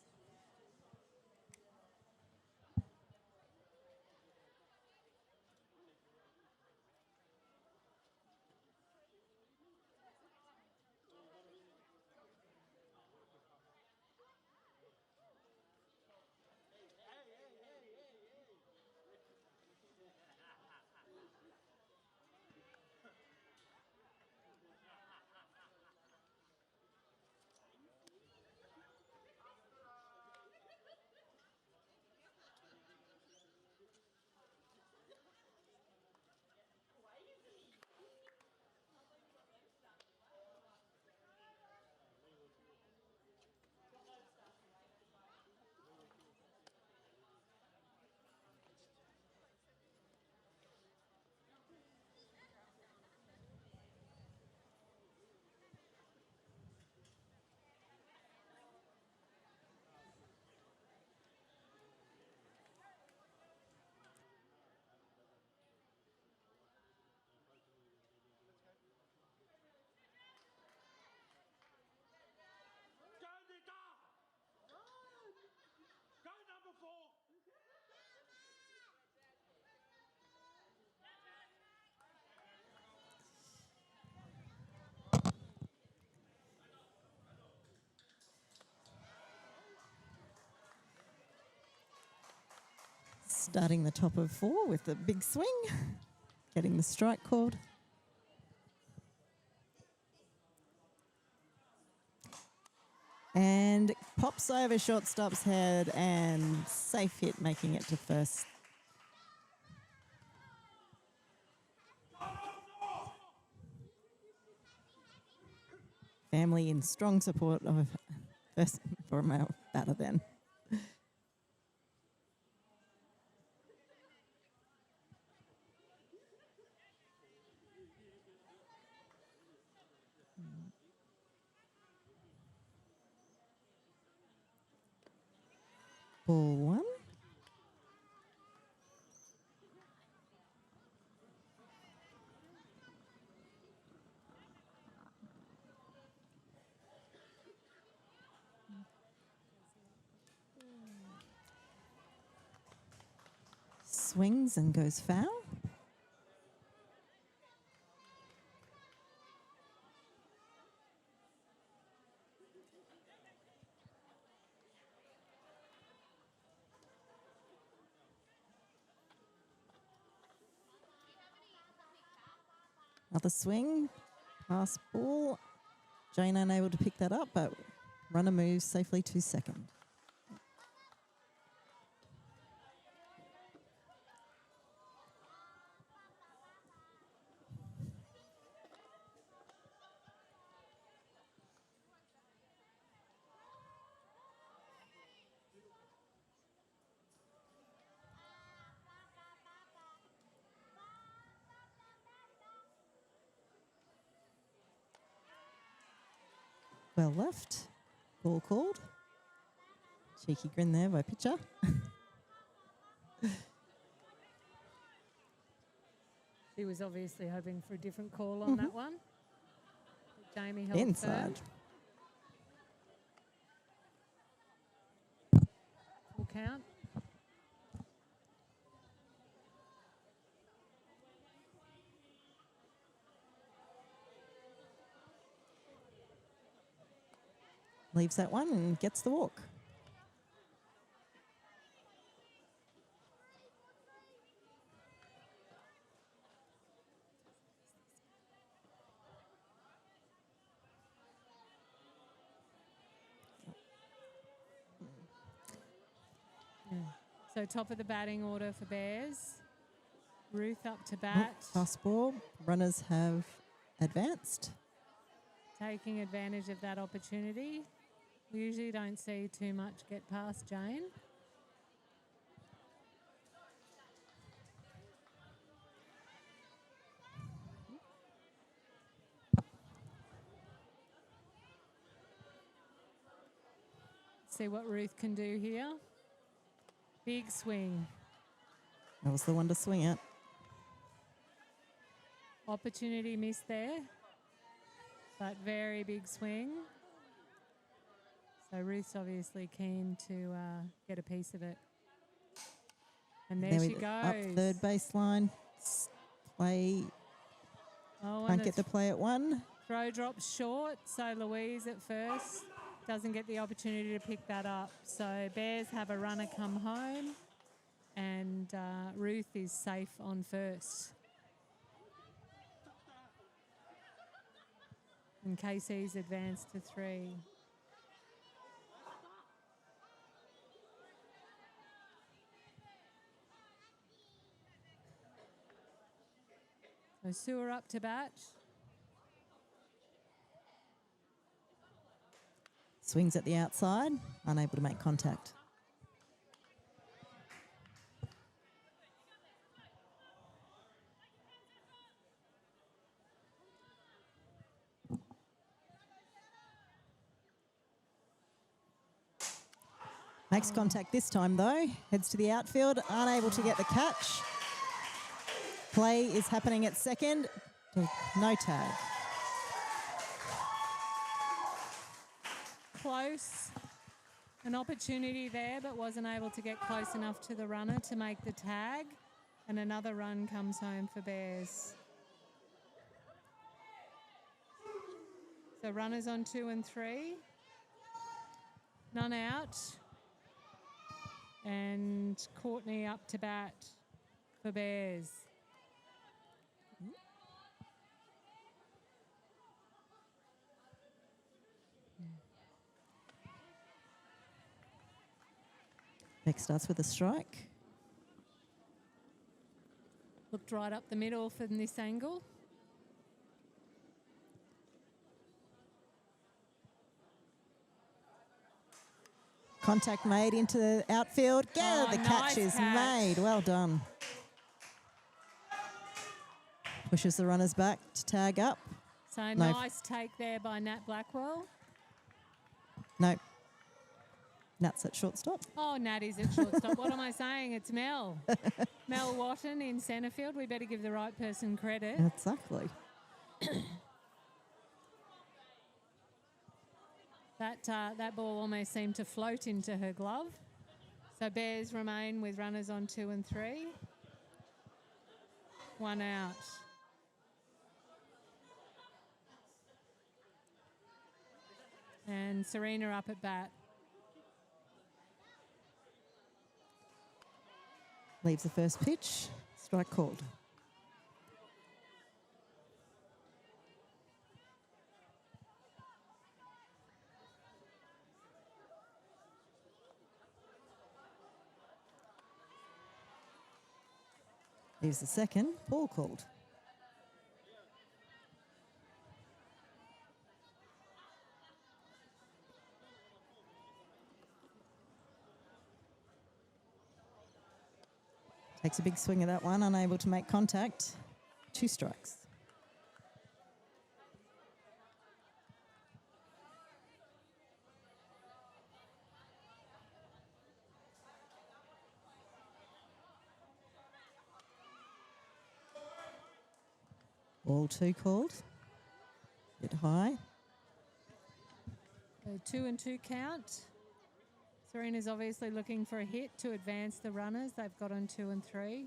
Starting the top of 4 with a big swing, getting the strike called. And pops over shortstop's head and safe hit, making it to first. Family in strong support of first for our batter then. Ball 1. Swings and goes foul. Another swing, pass ball. Jane unable to pick that up, but runner moves safely to second. Well left, ball called. Cheeky grin there by pitcher. She was obviously hoping for a different call on that one. But Jamie held Inside. firm. Full count. Leaves that one and gets the walk. Yeah. So top of the batting order for Bears. Ruth up to bat. Pass ball. Runners have advanced. Taking advantage of that opportunity. We usually don't see too much get past Jane. See what Ruth can do here. Big swing. That was the one to swing at. Opportunity missed there, but very big swing. So Ruth's obviously keen to get a piece of it. And there she goes. Up third baseline. Play. Oh, Can't get the play at one. Throw drops short, so Louise at first doesn't get the opportunity to pick that up. So Bears have a runner come home, and Ruth is safe on first. And KC's advanced to 3. So Sewer up to bat. Swings at the outside, unable to make contact. Makes contact this time though, heads to the outfield, unable to get the catch. Play is happening at second, no tag. Close. An opportunity there, but wasn't able to get close enough to the runner to make the tag. And another run comes home for Bears. So runners on 2 and 3. None out. And Courtney up to bat for Bears. Beck starts with a strike. Looked right up the middle from this angle. Contact made into the outfield. Yeah, Oh, the catch nice is catch. made. Well done. Pushes the runners back to tag up. So No. nice take there by Nat Blackwell. No. Nat's at shortstop. Oh, Natty's at shortstop. What am I saying? It's Mel. Mel Watton in centre field. We better give the right person credit. Exactly. That ball almost seemed to float into her glove. So Bears remain with runners on 2 and 3. 1 out. And Serena up at bat. Leaves the first pitch. Strike called. Leaves the second. Ball called. Takes a big swing at that one, unable to make contact. 2 strikes. Ball 2 called. Bit high. So 2 and 2 count. Serena's obviously looking for a hit to advance the runners. They've got on 2 and 3.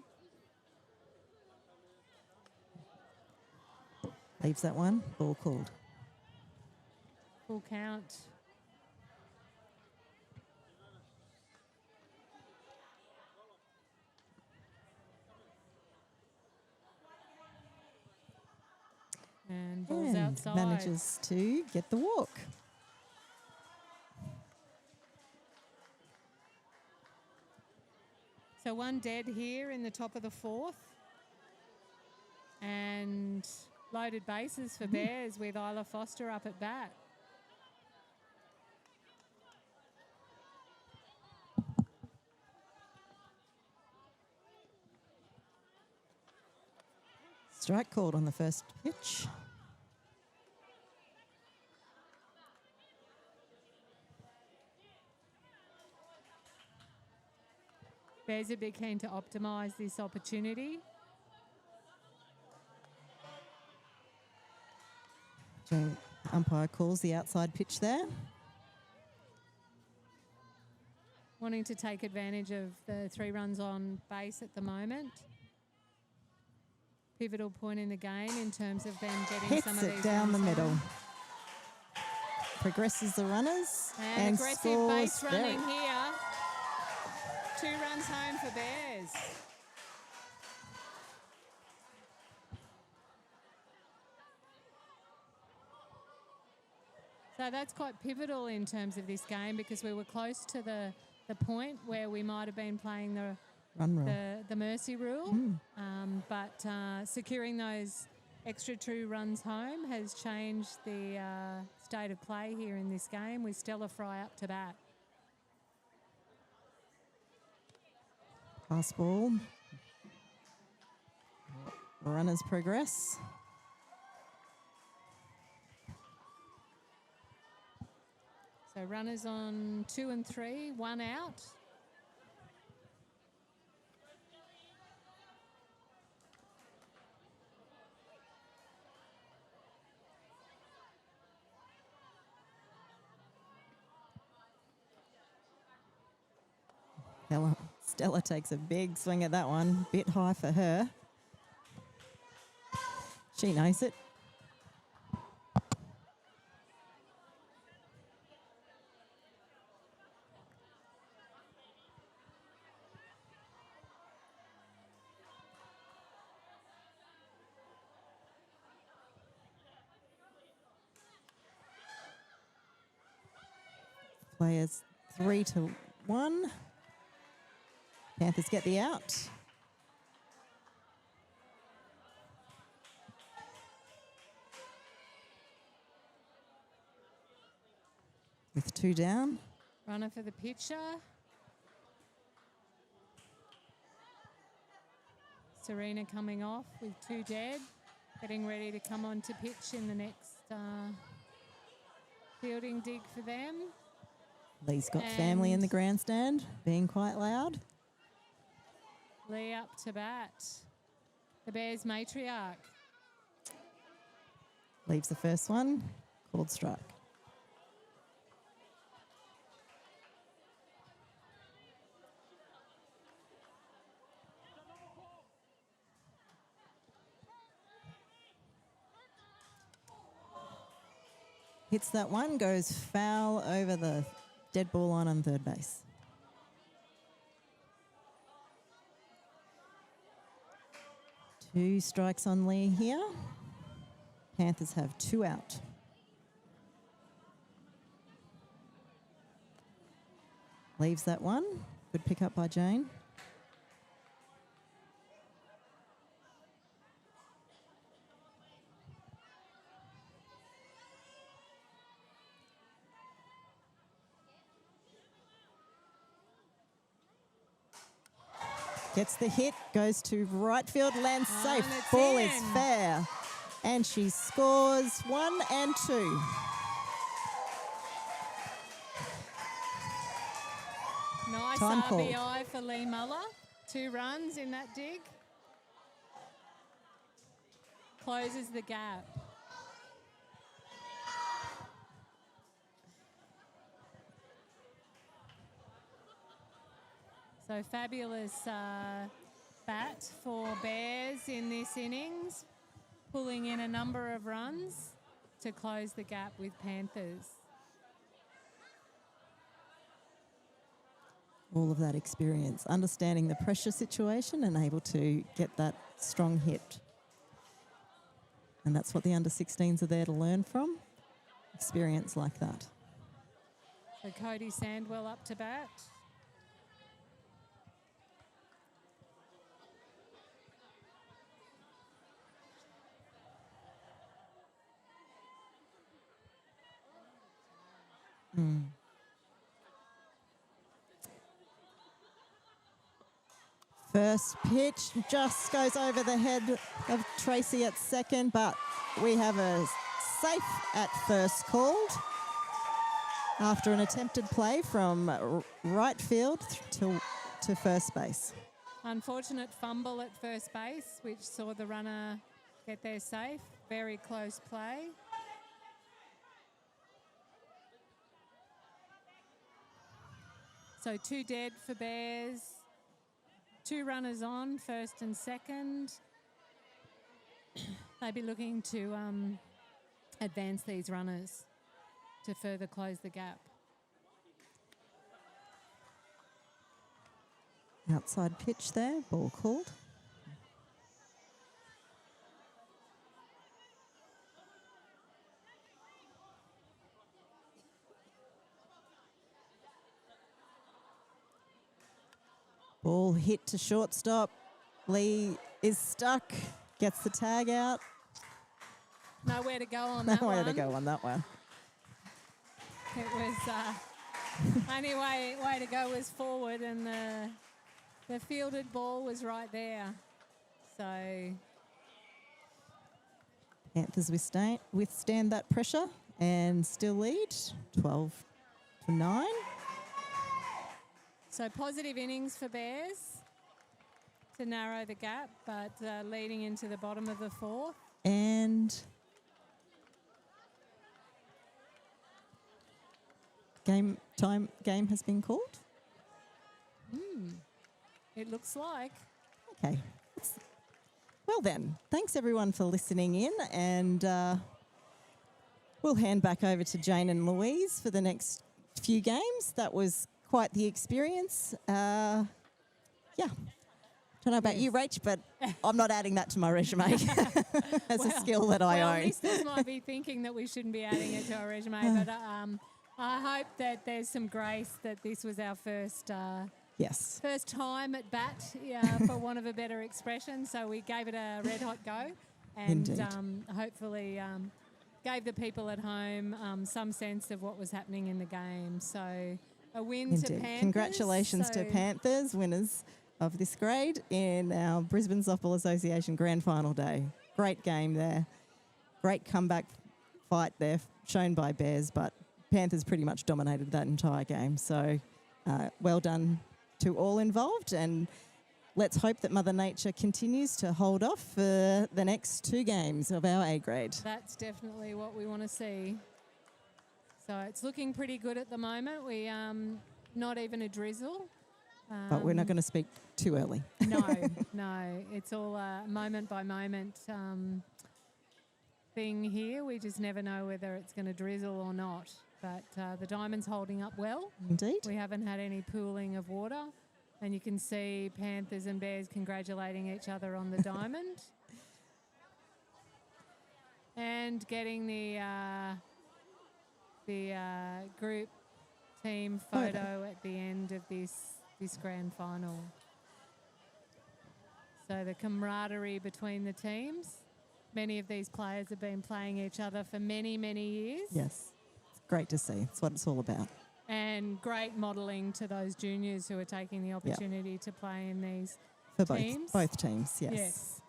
Leaves that one. Ball called. Full count. And ball's And outside. manages to get the walk. So 1 dead here in the top of the 4th. And loaded bases for Bears with Isla Foster up at bat. Strike called on the first pitch. Bears are big keen to optimise this opportunity. So umpire calls the outside pitch there. Wanting to take advantage of the 3 runs on base at the moment. Pivotal point in the game in terms of them getting some Hits of it these down the runs middle. home. Progresses the runners And aggressive scores base running very- here. 2 runs home for Bears. So that's quite pivotal in terms of this game because we were close to the point where we might have been playing the Run rule. the mercy rule. But securing those extra 2 runs home has changed the state of play here in this game with Stella Fry up to bat. Pass ball. Runners progress. So runners on 2 and 3, 1 out. Stella takes a big swing at that one. Bit high for her. She knows it. Players 3-1. Panthers get the out. With 2 down. Runner for the pitcher. Serena coming off with 2 dead. Getting ready to come on to pitch in the next fielding dig for them. Lee's got family in the grandstand, being quite loud. Lee up to bat. The Bears matriarch. Leaves the first one, called strike. Hits that one, goes foul over the dead ball line on third base. Two strikes on Lee here. Panthers have 2 out. Leaves that one. Good pick up by Jane. Gets the hit, goes to right field, lands safe. Ball is fair. And she scores 1 and 2. Nice Time RBI called. for Lee Muller. 2 runs in that dig. Closes the gap. So fabulous bat for Bears in this innings, pulling in a number of runs to close the gap with Panthers. All of that experience, understanding the pressure situation and able to get that strong hit. And that's what the under-16s are there to learn from, experience like that. So Cody Sandwell up to bat. First pitch just goes over the head of Tracy at second, but we have a safe at first called after an attempted play from right field to first base. Unfortunate fumble at first base, which saw the runner get there safe. Very close play. So 2 dead for Bears. 2 runners on, first and second. They'd be looking to advance these runners to further close the gap. Outside pitch there, ball called. Ball hit to shortstop. Lee is stuck, gets the tag out. Nowhere to go on that one. Nowhere to go on that one. It was only way to go was forward, and the fielded ball was right there. So Panthers withstand that pressure and still lead 12-9. So positive innings for Bears to narrow the gap, but leading into the bottom of the 4th. And game has been called. It looks like. Okay. Well then, thanks everyone for listening in, and we'll hand back over to Jane and Louise for the next few games. That was quite the experience. Yeah. Don't know about you, Rach, but I'm not adding that to my resume as a skill that I own. Listeners might be thinking that we shouldn't be adding it to our resume, but I hope that there's some grace that this was our first first time at bat, for want of a better expression. So we gave it a red hot go, and hopefully gave the people at home some sense of what was happening in the game. So a win to Panthers. Congratulations to Panthers, winners of this grade in our Brisbane Softball Association Grand Final day. Great game there. Great comeback fight there shown by Bears, but Panthers pretty much dominated that entire game. So well done to all involved, and let's hope that Mother Nature continues to hold off for the next 2 games of our A grade. That's definitely what we want to see. So it's looking pretty good at the moment. We not even a drizzle. But we're not going to speak too early. No. It's all a moment by moment thing here. We just never know whether it's going to drizzle or not. But the diamond's holding up well. Indeed. We haven't had any pooling of water. And you can see Panthers and Bears congratulating each other on the diamond. And getting the group team photo at the end of this grand final. So the camaraderie between the teams. Many of these players have been playing each other for many, many years. Yes, it's great to see. It's what it's all about. And great modelling to those juniors who are taking the opportunity to play in these for teams. both teams, yes. Yes.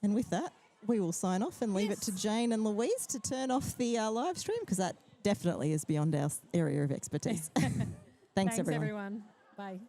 And with that, we will sign off and leave it to Jane and Louise to turn off the live stream, because that definitely is beyond our area of expertise. Thanks everyone. Bye.